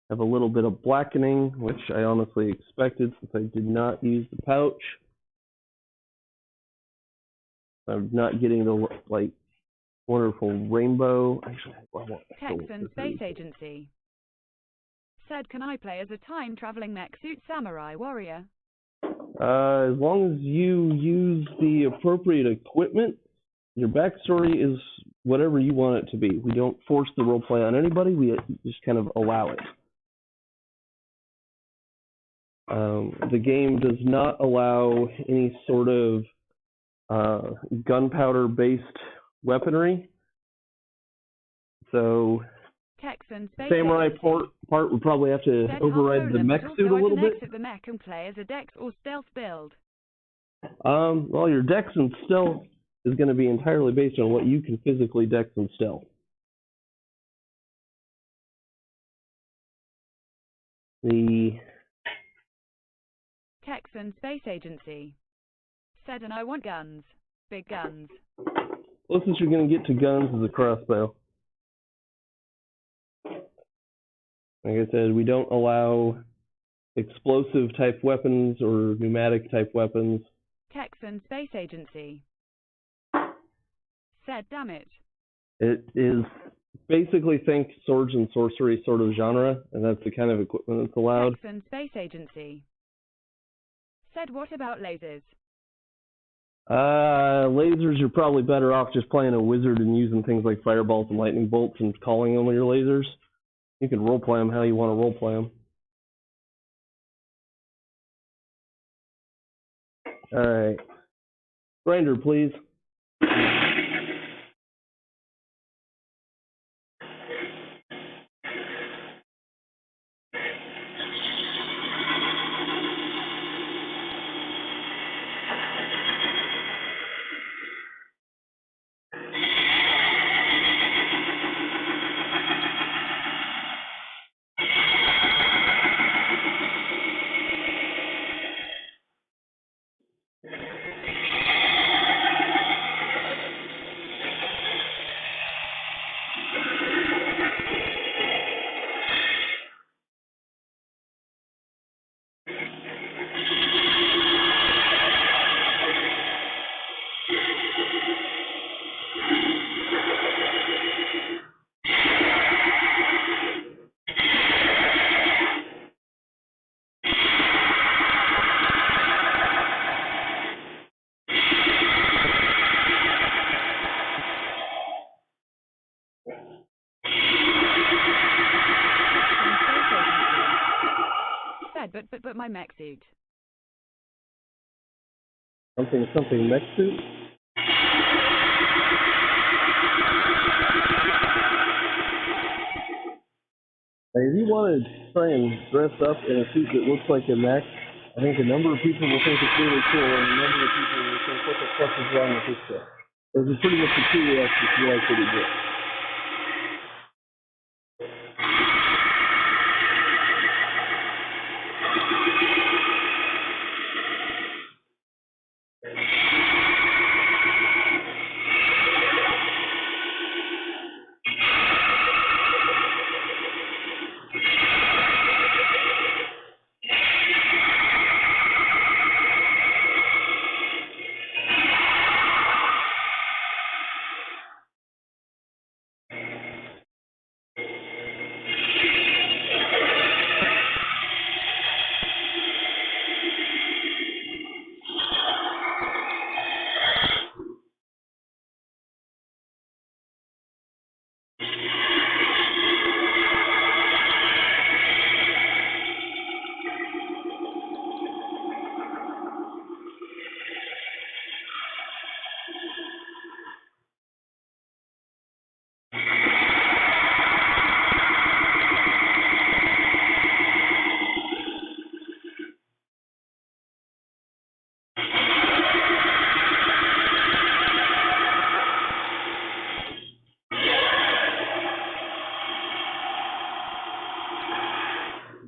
Have a little bit of blackening, which I honestly expected since I did not use the pouch. I'm not getting the wonderful rainbow. Actually, I want Texan Space Agency said, "Can I play as a time-traveling mech suit samurai warrior?" As long as you use the appropriate equipment, your backstory is whatever you want it to be. We don't force the roleplay on anybody. We just kind of allow it. The game does not allow any sort of gunpowder-based weaponry. So Texan Space Samurai Agency. part would probably have to Said override half the Poland, mech but suit a also I little can bit. exit the mech and play as a Dex or stealth build. Well, your Dex and stealth is going to be entirely based on what you can physically Dex and stealth. The Texan Space Agency. Said, and I want guns. Big guns. closest you're going to get to guns is a crossbow. Like I said, we don't allow explosive type weapons or pneumatic type weapons. Texan Space Agency. Said, damn it. It is basically think swords and sorcery sort of genre, and that's the kind of equipment that's allowed. Texan Space Agency. Said, what about lasers? Lasers, you're probably better off just playing a wizard and using things like fireballs and lightning bolts and calling them your lasers. You can roleplay them how you want to roleplay them. Alright. Grinder, please. Said, but my mech suit. Something mech suit? If you want to try and dress up in a suit that looks like a mech, I think a number of people will think it's really cool, and a number of people will think, what the fuck is wrong with this stuff? Those are pretty much the two reactions you like what you get.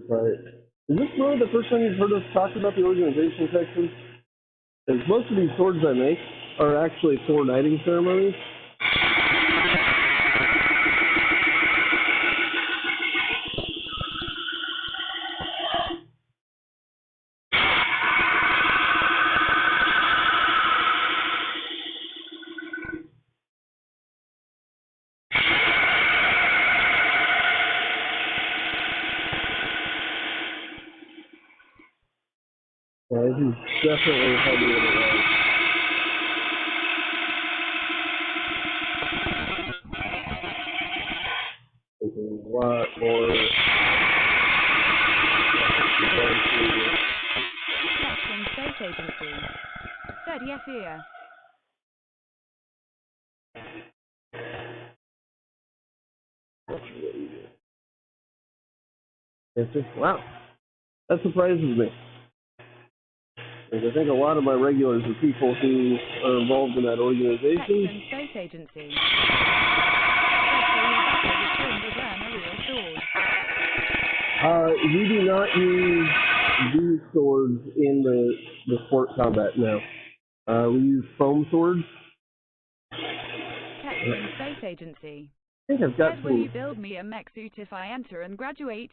But is this really the first time you've heard us talk about the organization, Texas? Because most of these swords I make are actually for knighting ceremonies. This is definitely heavier than it was. There's a lot more. Texan Space Agency. Said, yes, here. Yes, sir. Wow, that surprises me. Because I think a lot of my regulars are people who are involved in that organization. Texan Space Agency. Especially your battle with Twin to learn a real sword. We do not use these swords in the sport combat, no. We use foam swords. Texan Space Agency. I think I've got Said, will you build me a mech suit if I enter and graduate?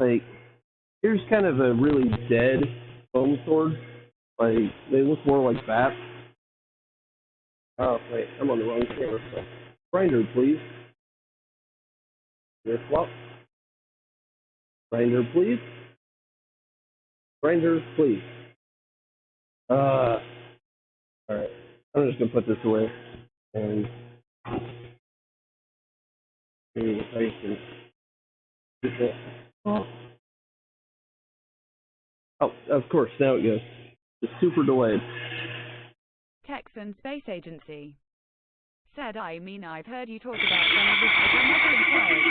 like, here's kind of a really dead foam sword. Like, they look more like bats. Oh, wait, I'm on the wrong camera. Grinder, please. Yes, swap. Grinder, please. Grinder, please. Alright. I'm just gonna put this away. And see if I can get that. Oh, of course, now it goes. It's super delayed. Texan Space Agency. Said, I mean, I've heard you talk about some of this, but I'm not inquired.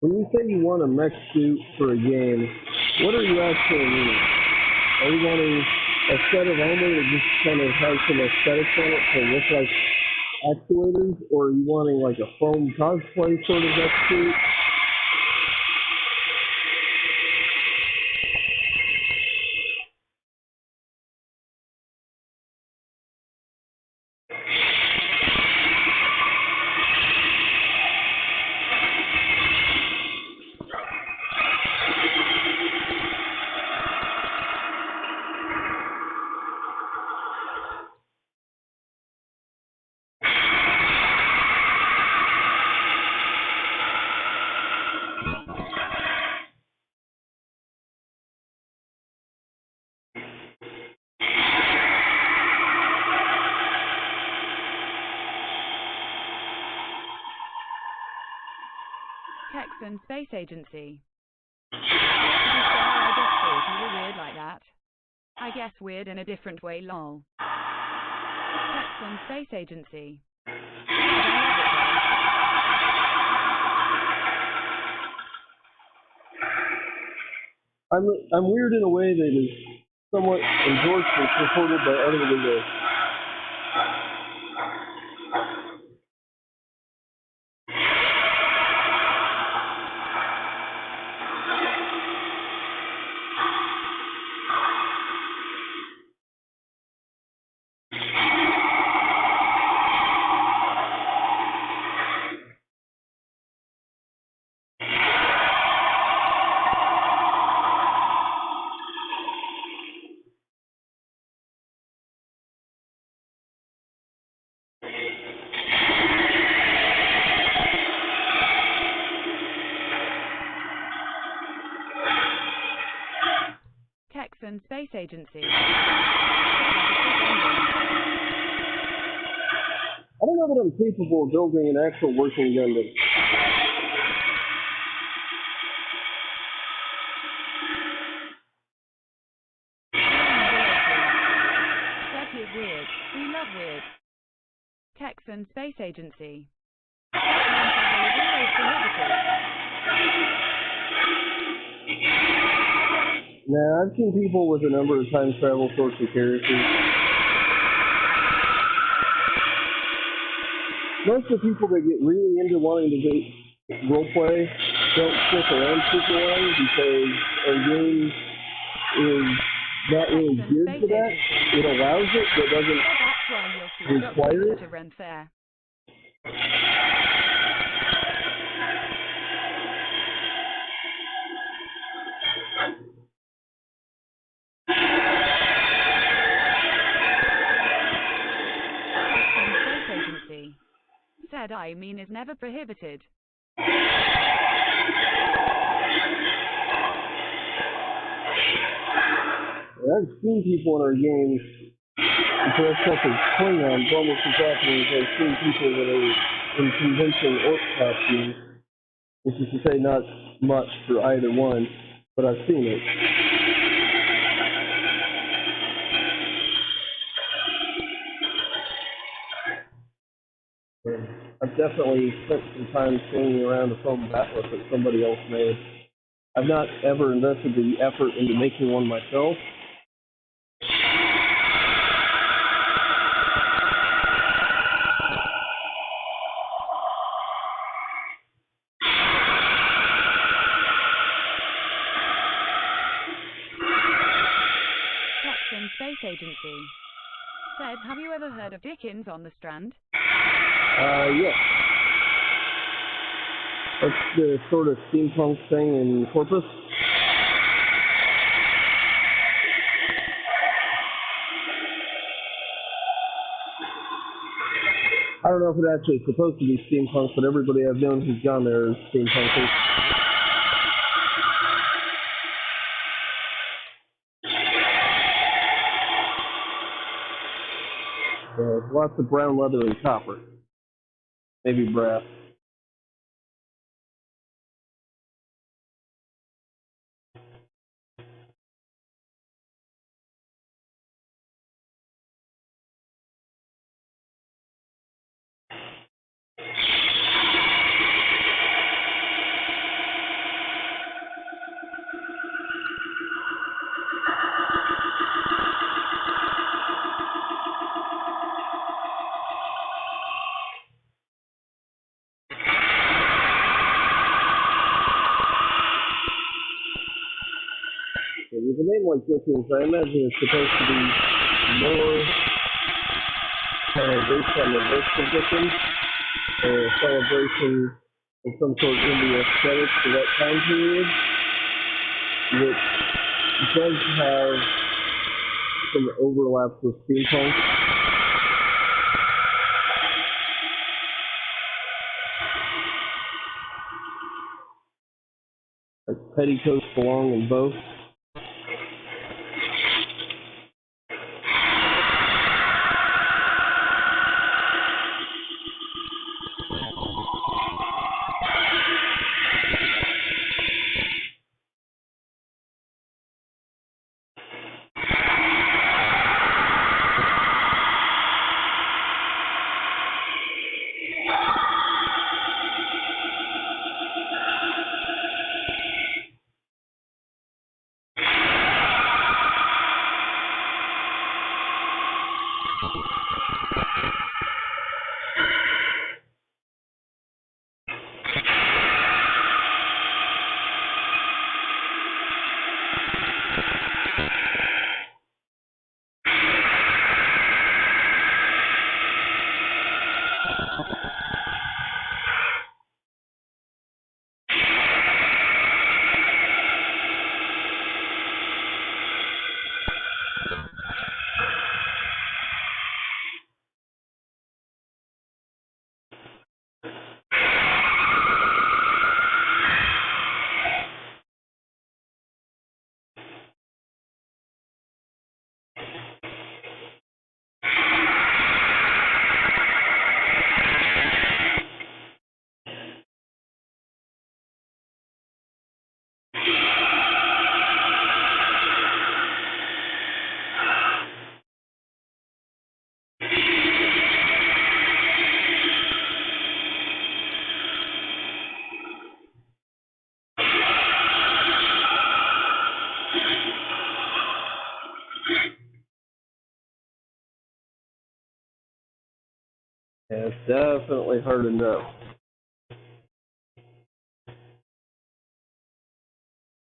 When you say you want a mech suit for a game, what are you actually meaning? Are you wanting a set of armor that just kind of has some aesthetics on it to look like actuators, or are you wanting like a foam cosplay sort of mech suit? Texan Space Agency. I just thought you were weird like that. I guess weird in a different way, lol. Texan Space Agency. I'm weird in a way that is somewhat endorsed and supported by other windows. Texan Space Agency. I don't know that I'm capable of building an actual working Gundam. That is weird. We love weird. Texan Space Agency. Nah, I've seen people with a number of time travel sorts of characters. Most of the people that get really into wanting to do roleplay don't stick around super long because our game is not really geared for that. It allows it, but doesn't require it. Said, I mean, is never prohibited. I've seen people in our games dressed up as Klingons almost as often as I've seen people that are in convincing orc costumes, which is to say not much for either one, but I've seen it. I've definitely spent some time swinging around a foam batleth that somebody else made. I've not ever invested the effort into making one myself. Texan Space Agency. Said, have you ever heard of Dickens on the Strand? Yes. That's the sort of steampunk thing in Corpus. I don't know if it actually is supposed to be steampunk, but everybody I've known who's gone there is steampunkers. Lots of brown leather and copper. Maybe brass. With a name like Dickens, I imagine it's supposed to be more based on the works of Dickens, or a celebration of some sort of indie aesthetic for that time period, which does have some overlaps with steampunk. Like petticoats belong in both. Yeah, it's definitely hard enough.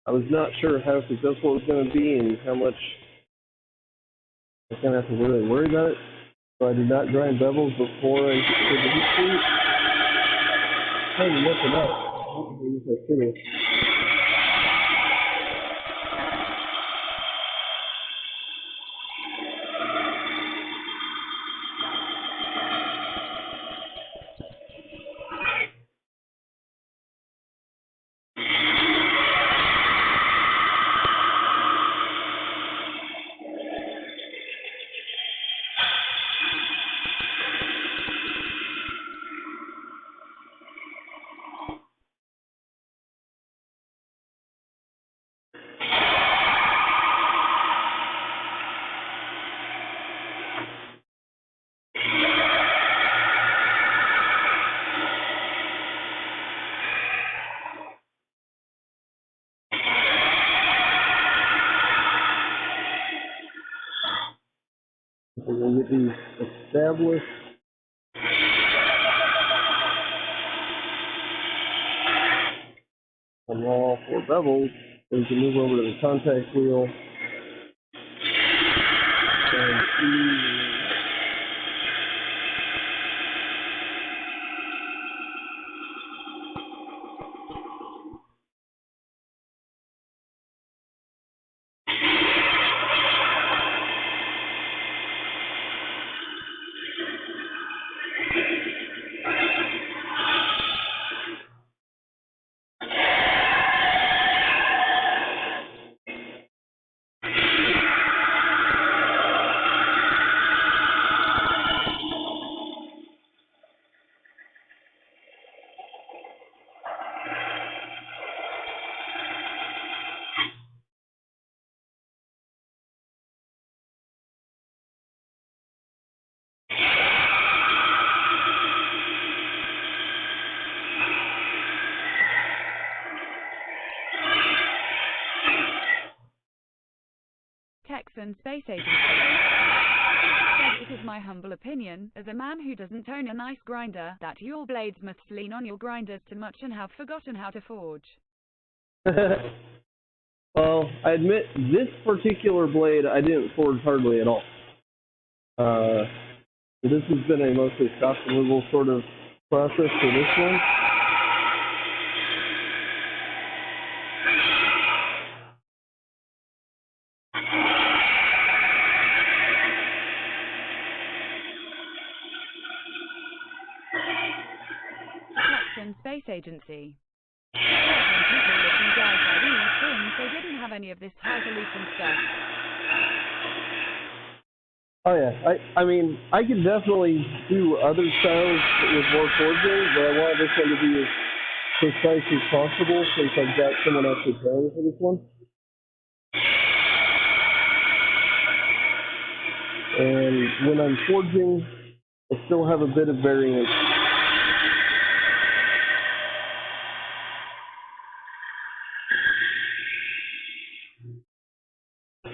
I was not sure how successful it was going to be and how much I was going to have to really worry about it. So I did not grind bevels before I did the heat treat. Trying to look it up. I should have. get these established. On all 4 bevels, we can move over to the contact wheel and see. Texan Space Agency said, "It is my humble opinion, as a man who doesn't own a nice grinder, that your blades must lean on your grinders too much and have forgotten how to forge." Well, I admit this particular blade I didn't forge hardly at all. This has been a mostly stock removal sort of process for this one. Texan Space Agency. When people looking died by these things, they didn't have any of this highfalutin stuff. Oh yeah, I mean, I could definitely do other styles with more forging, but I want this one to be as precise as possible since I've got someone actually paying for this one. And when I'm forging, I still have a bit of variance.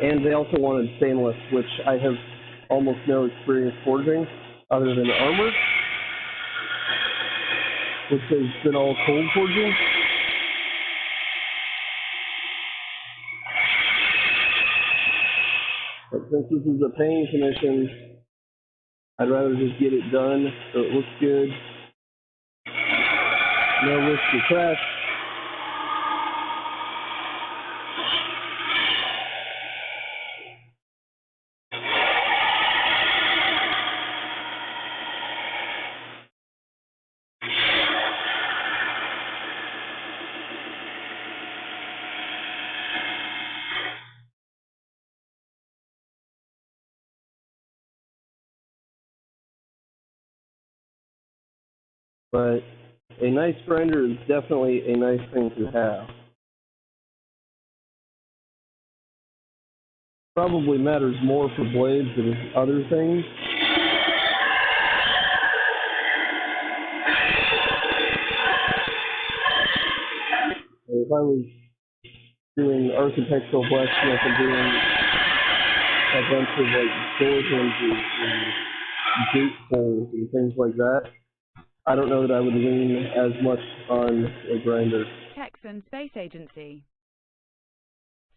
And they also wanted stainless, which I have almost no experience forging, other than armor, which has been all cold forging. But since this is a paying commission, I'd rather just get it done so it looks good. No risk of crash. But a nice grinder is definitely a nice thing to have. Probably matters more for blades than other things. If I was doing architectural blacksmith and doing a bunch of like door hinges and gate poles and things like that, I don't know that I would lean as much on a grinder. Texan Space Agency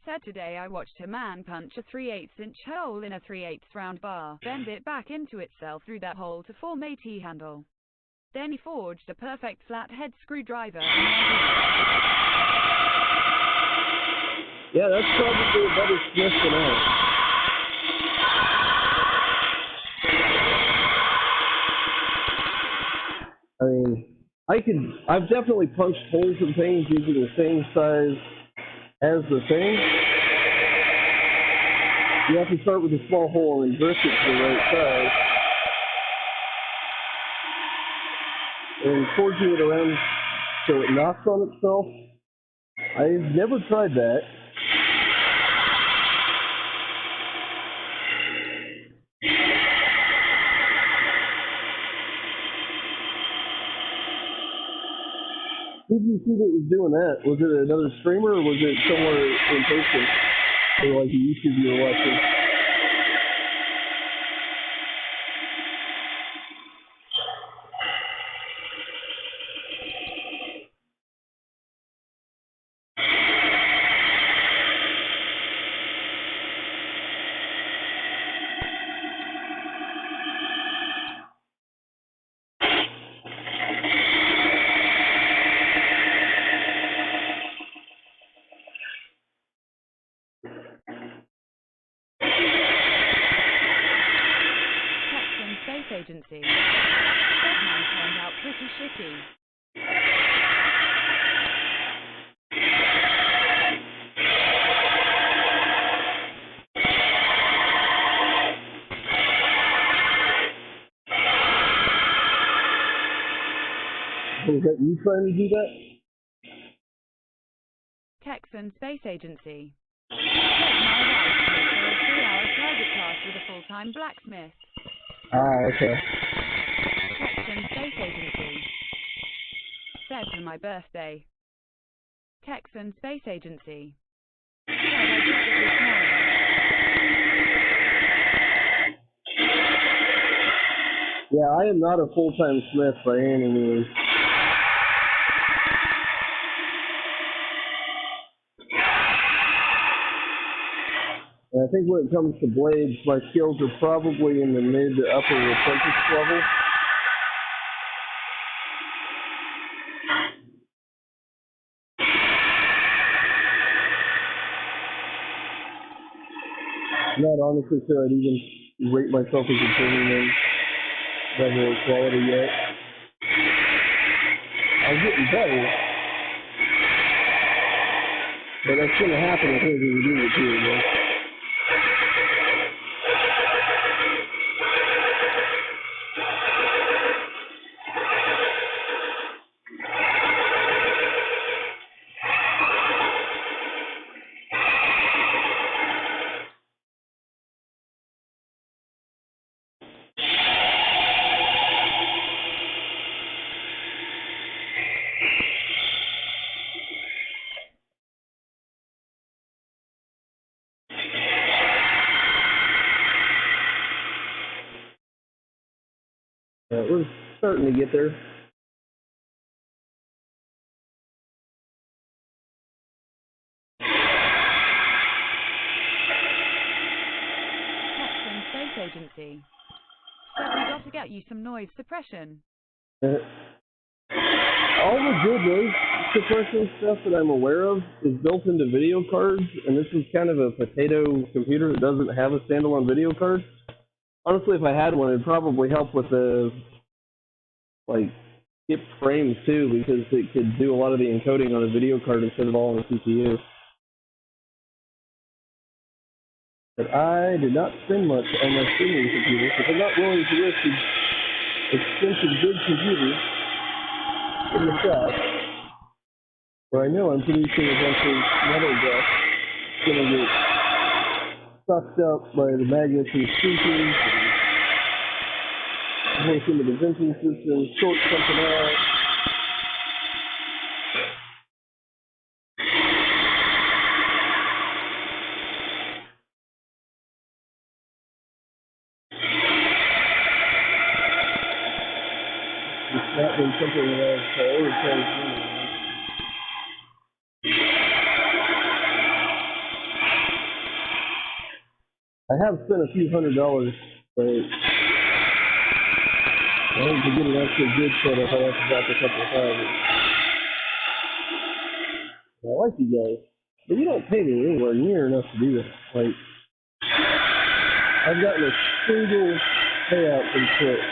said, "Today I watched a man punch a 3/8-inch hole in a 3/8 round bar, bend it back into itself through that hole to form a T-handle. Then he forged a perfect flathead screwdriver." Yeah, that's probably a better smith than I. I mean, I've definitely punched holes in things using the same size as the thing. You have to start with a small hole and drift it to the right size. And forging it around so it knocks on itself, I've never tried that. Who did you see that was doing that? Was it another streamer or was it somewhere in person? Or like a YouTube you were watching? Agency. Deadman turned out pretty shitty. Was that you trying to do that? Texan Space Agency. Take my wife for a 3-hour private class with a full-time blacksmith. Ah, okay. Texan Space Agency. Said for my birthday. Texan Space Agency. Said I did it this morning. Yeah, I am not a full-time smith by any means. And I think when it comes to blades, my skills are probably in the mid to upper apprentice level. Not honestly sure I'd even rate myself as a journeyman level of quality yet. I'm getting better, but that's going to happen if anything we do with you, man. We're starting to get there. Texan Space Agency. Said we got to get you some noise suppression. All the good noise suppression stuff that I'm aware of is built into video cards, and this is kind of a potato computer that doesn't have a standalone video card. Honestly, if I had one, it'd probably help with the, like, skip frames too, because it could do a lot of the encoding on a video card instead of all on a CPU. But I did not spend much on my streaming computer, because I'm not willing to risk an expensive good computer in the shop, where I know I'm producing a bunch of metal dust. It's going to get sucked up by the magnets and speakers, and hook into the venting system, short something out. It's not been something that I've prioritized anyway. I have spent a few $100s, but I think to get an actual good setup, I have to drop a couple of $1,000. I like you guys, but you don't pay me anywhere near enough to do that. Like, I've gotten a single payout from Twitch.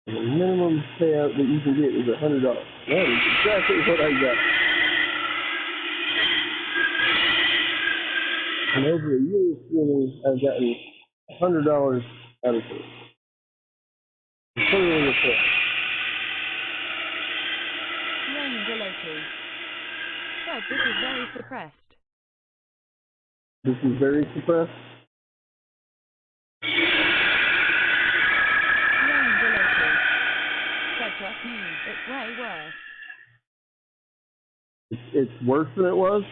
The minimum payout that you can get is $100. That is exactly what I got. And over a year of streaming, I've gotten $100 out of it. Totally different. Rain Deloki. Said this is very suppressed. This is very suppressed. Rain Deloki. Said trust me, it's way worse. It's worse than it was.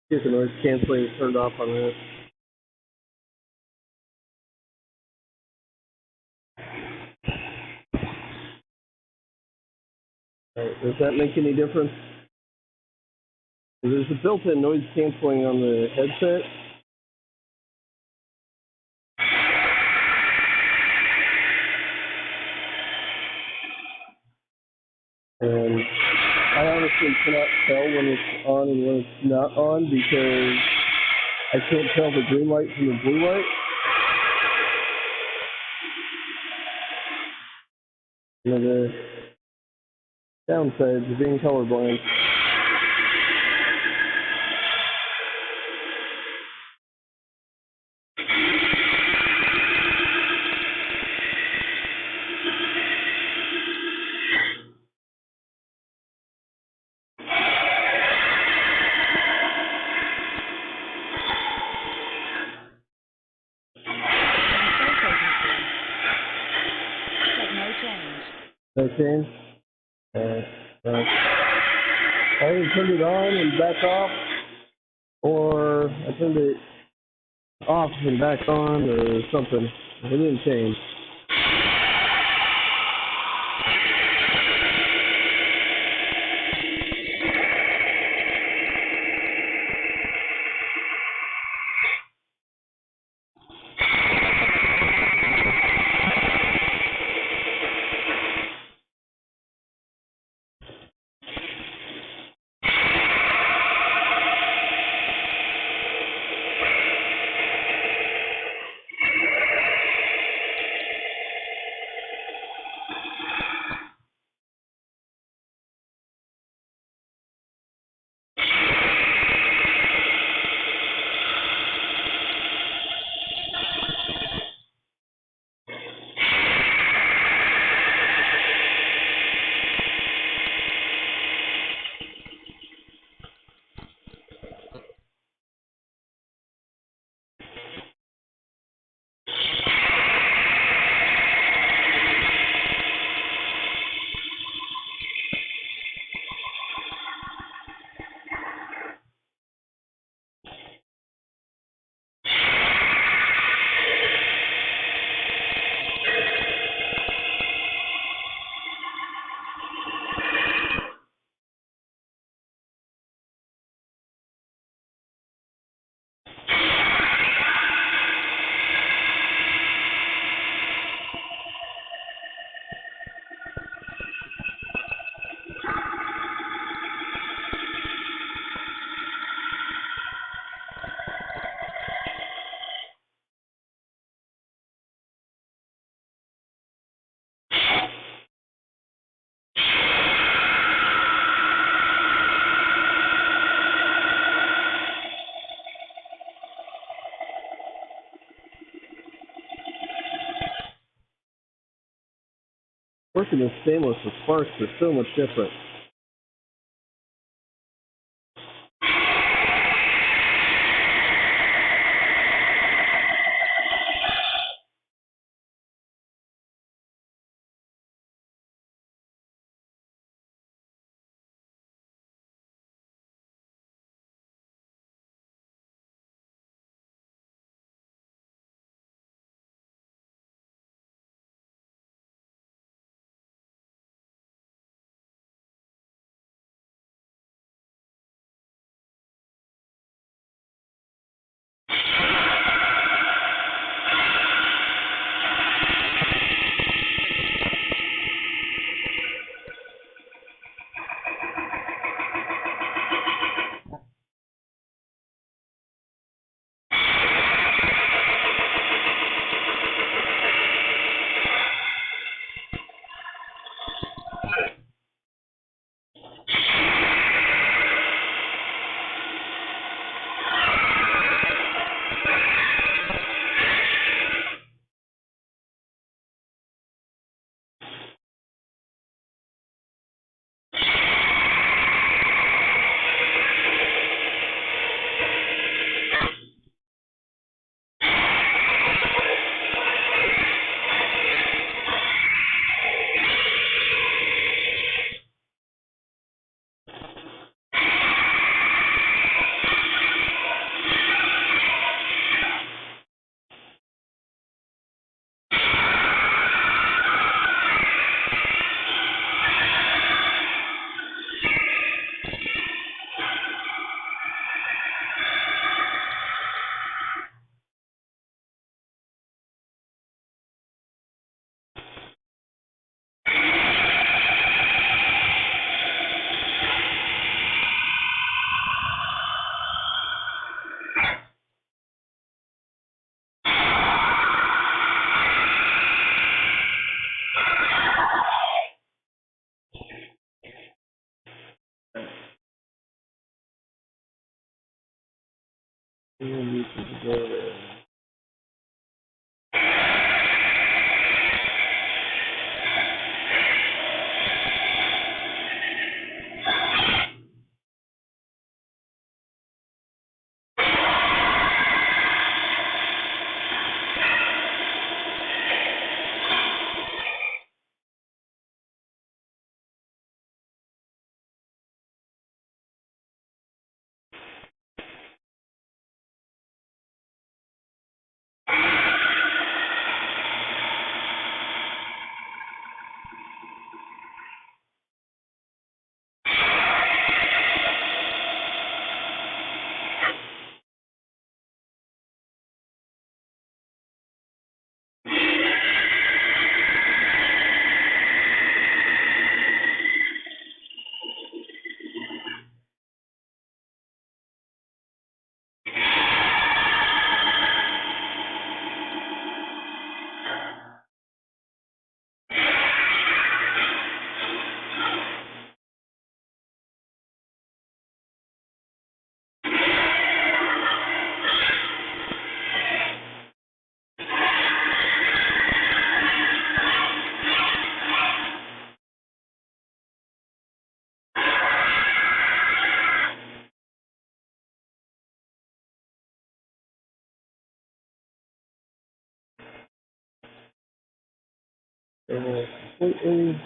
Get the noise canceling turned off on this. Alright, does that make any difference? There's a built-in noise canceling on the headset. actually cannot tell when it's on and when it's not on because I can't tell the green light from the blue light. One of the downsides of being colorblind. No change? I either turned it on and back off, or I turned it off and back on, or something. It didn't change. Working with stainless with sparks is so much different. And you can go there. Completely.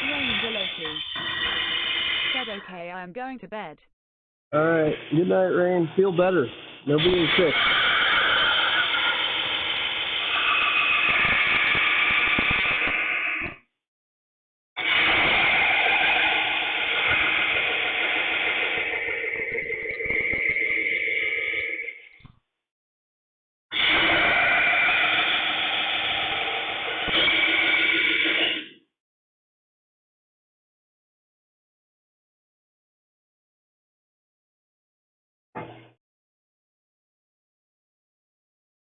Rain below 2. Said okay, I am going to bed. Alright, good night, Rain. Feel better. No being sick.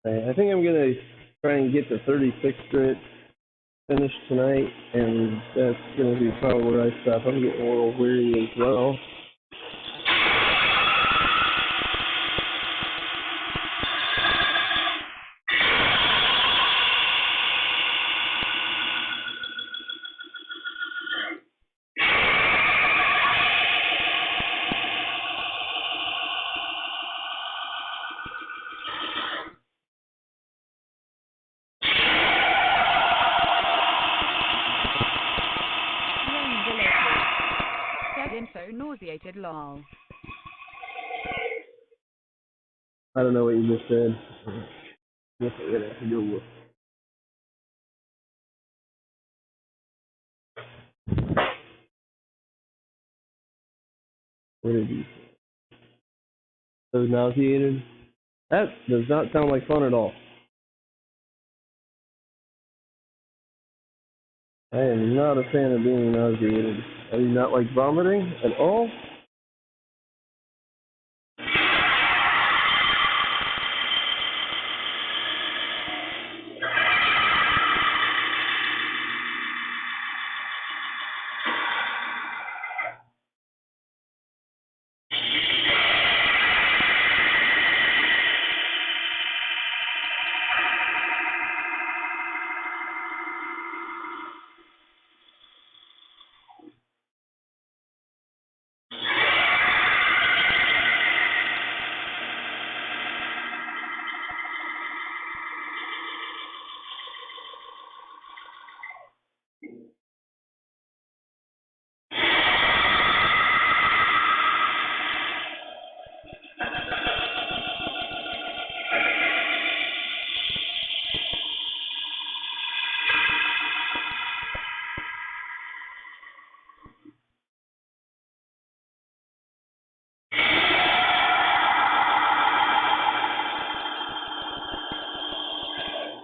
I think I'm gonna try and get the 36 grit finished tonight, and that's gonna be probably where I stop. I'm getting a little weary as well. Rain below 2. Said info nauseated lol. I don't know what you just said. Guess I'm gonna have to go look. What did you say? So nauseated? That does not sound like fun at all. I am not a fan of being nauseated. I do not like vomiting at all.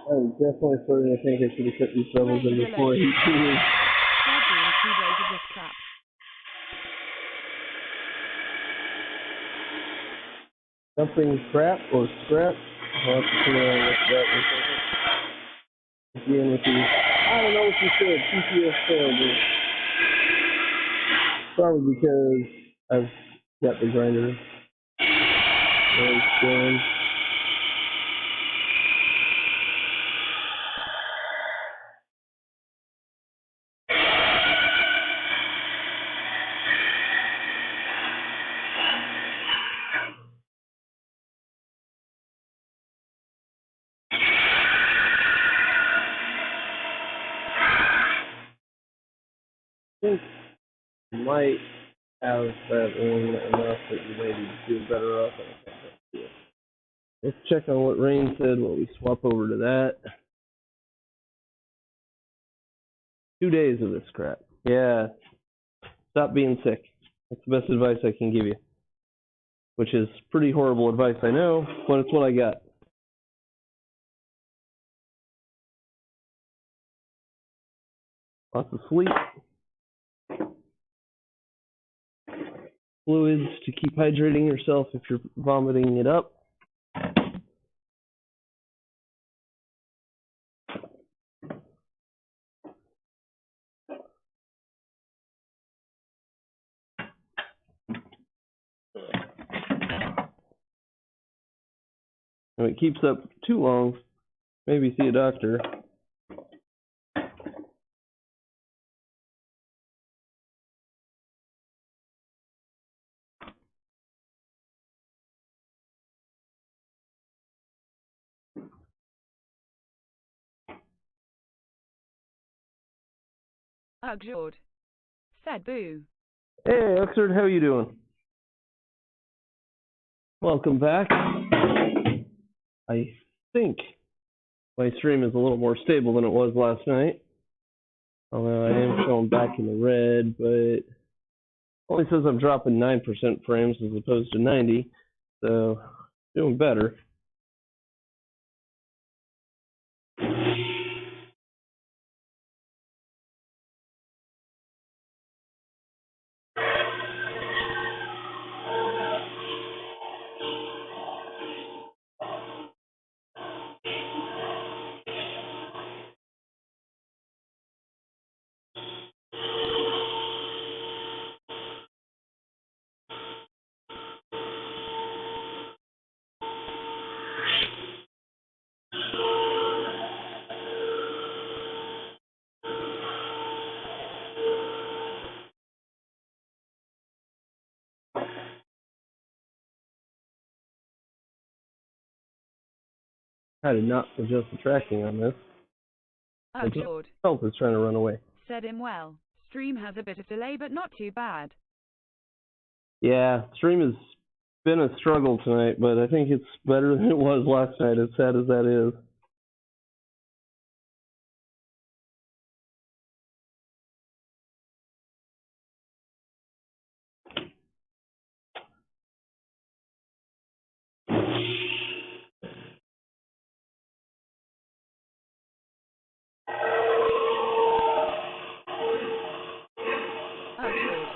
I'm definitely starting to think I should have kept these levels in before he cheated. They're doing 2 days of this crap. Something crap or scrap. I'll have to figure out what that is. Again with these, I don't know what you said, TCS failed. Probably because I've got the grinder. Going. I think you might have that in enough that you maybe do better off. Let's check on what Rain said while we swap over to that. 2 days of this crap. Yeah. Stop being sick. That's the best advice I can give you. Which is pretty horrible advice, I know, but it's what I got. Lots of sleep. Fluids to keep hydrating yourself if you're vomiting it up. If it keeps up too long, maybe see a doctor. Ugh, said Boo. Hey, Oxford, how you doing? Welcome back. I think my stream is a little more stable than it was last night. Although I am showing back in the red, but it only says I'm dropping 9% frames as opposed to 90, so doing better. I did not adjust the tracking on this. Ugh, Health is trying to run away. said him well. Stream has a bit of delay, but not too bad. Yeah, stream is been a struggle tonight, but I think it's better than it was last night, as sad as that is. Oh, George.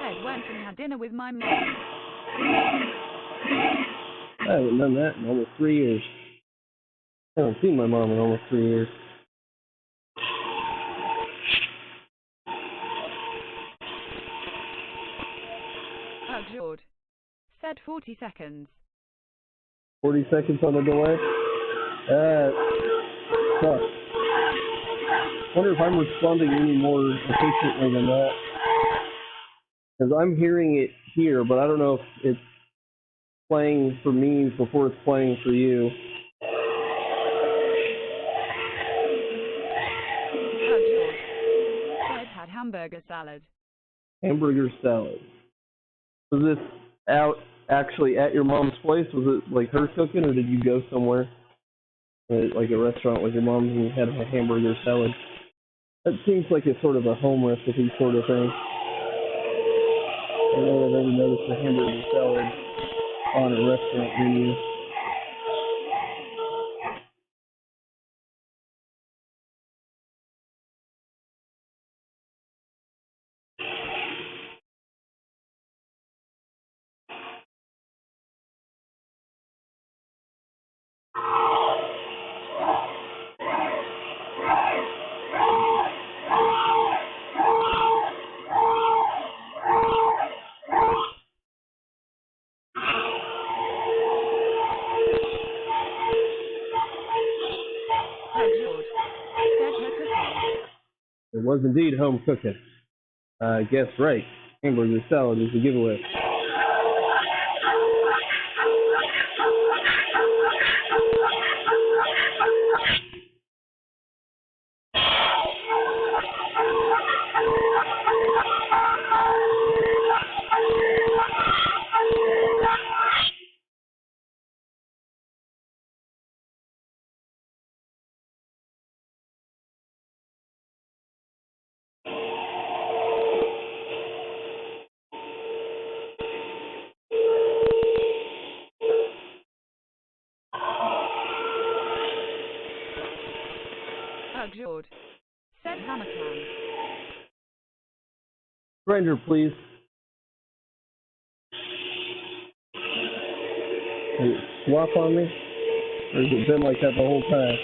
Ed went and had dinner with my mom. I haven't done that in almost 3 years. I haven't seen my mom in almost 3 years. Oh, George. Said 40 seconds. 40 seconds on the delay? Sucks. Wonder if I'm responding any more efficiently than that. Because I'm hearing it here, but I don't know if it's playing for me before it's playing for you. Oh, George. Said had hamburger salad. Hamburger salad. Was this out actually at your mom's place? Was it like her cooking, or did you go somewhere, like a restaurant with your mom, and you had a hamburger salad? That seems like it's sort of a home recipe sort of thing. I don't know if I've ever noticed a hamburger salad on a restaurant menu. Oh, George. Said her cooking. It was indeed home cooking. Guess right. Hamburger salad is the giveaway. Oh, George. Said hammer clam. Surrender, please. Did it swap on me? Or has it been like that the whole time?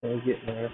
I'm getting there.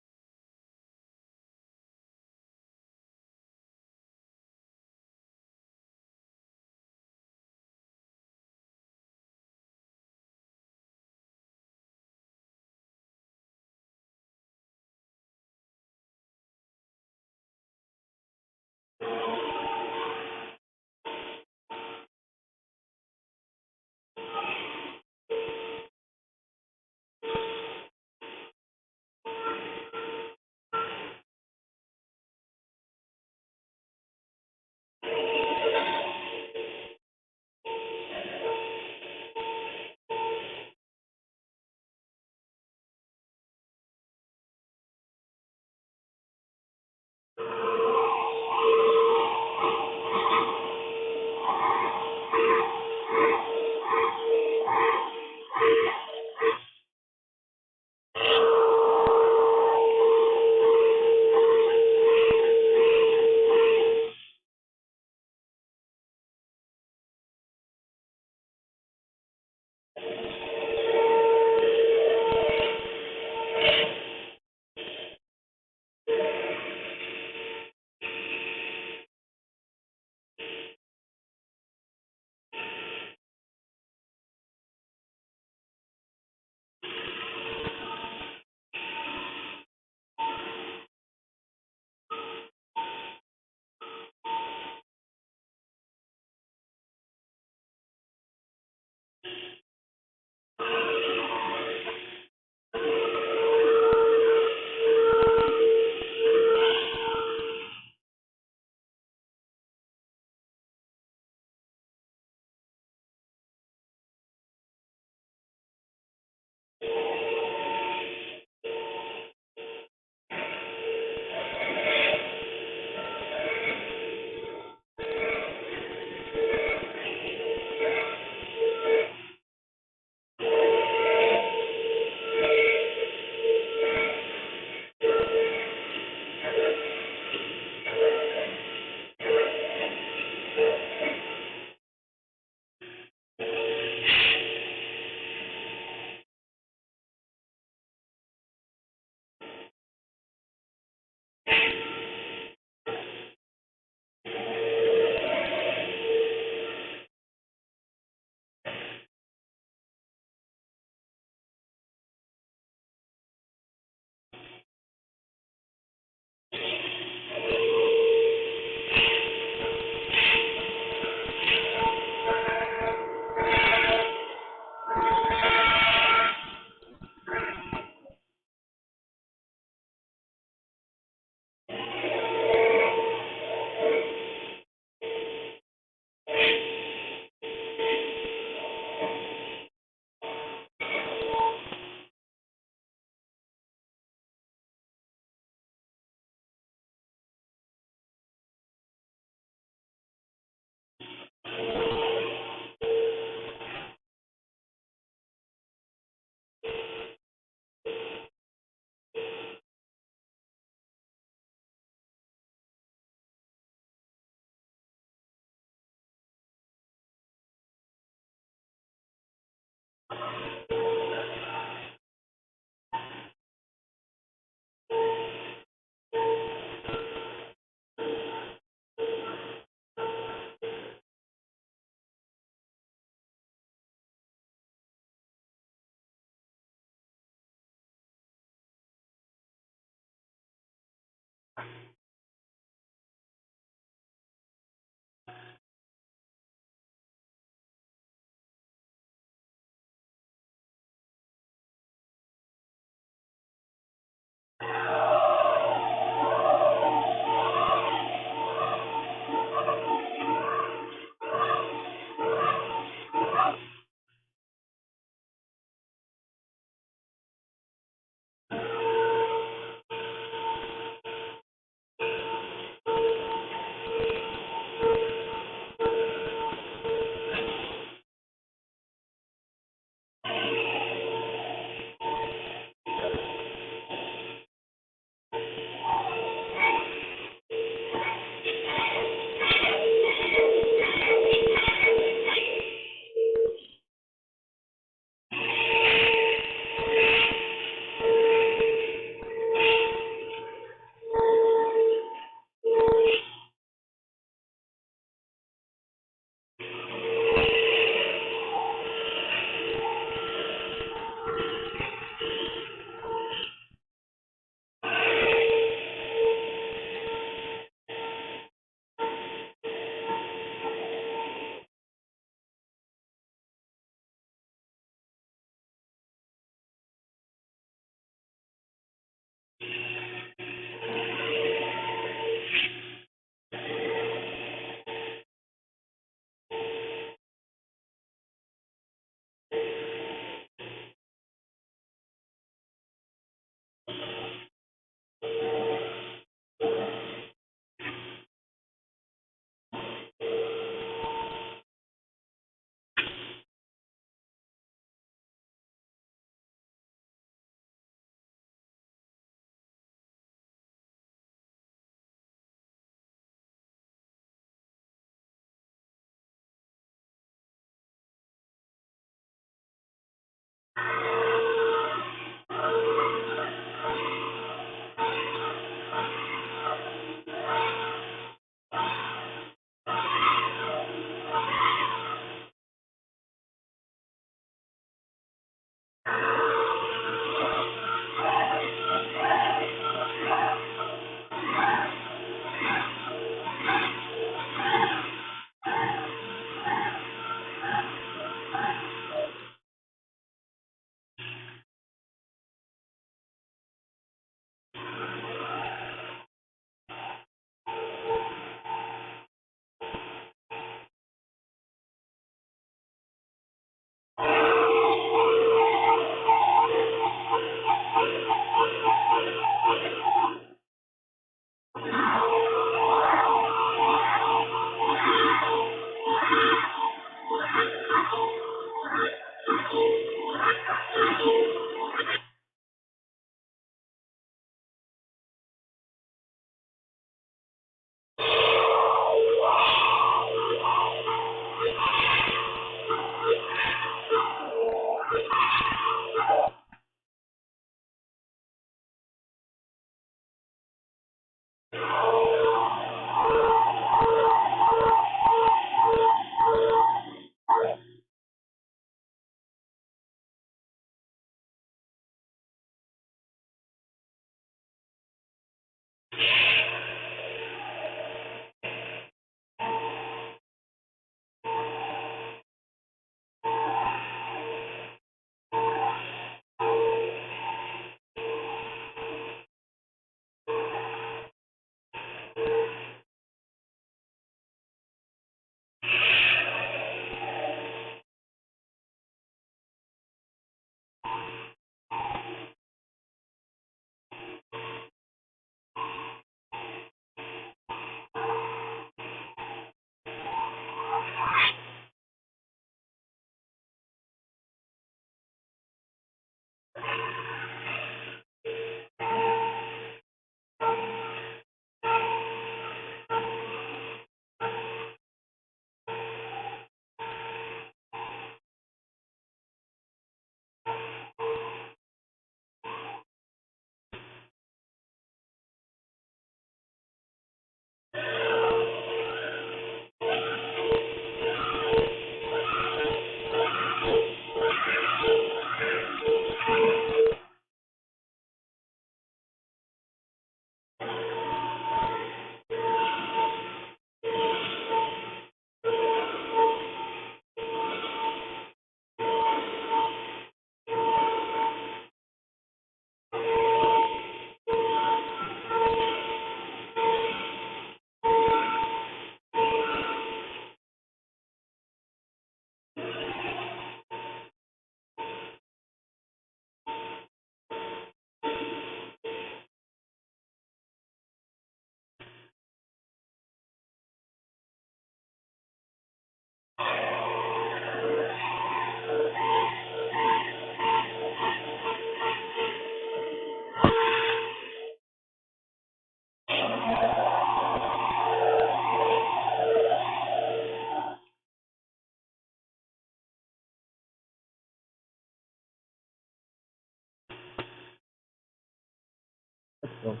Excellent.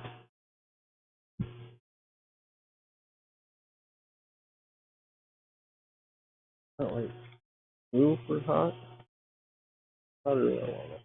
Not like blue for hot. How do I want it?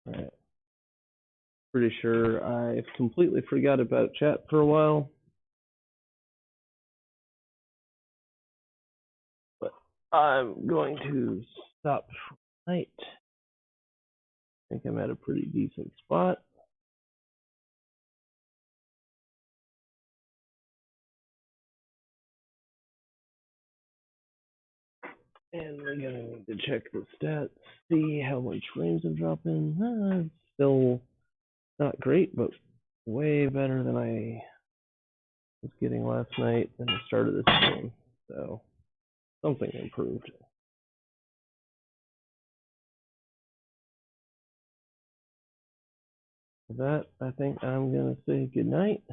Alright. Pretty sure I completely forgot about chat for a while. But I'm going to stop for tonight. I think I'm at a pretty decent spot. And we're gonna need to check the stats, see how much frames I'm dropping. Still not great, but way better than I was getting last night and the start of this game. So something improved. With that, I think I'm gonna say goodnight.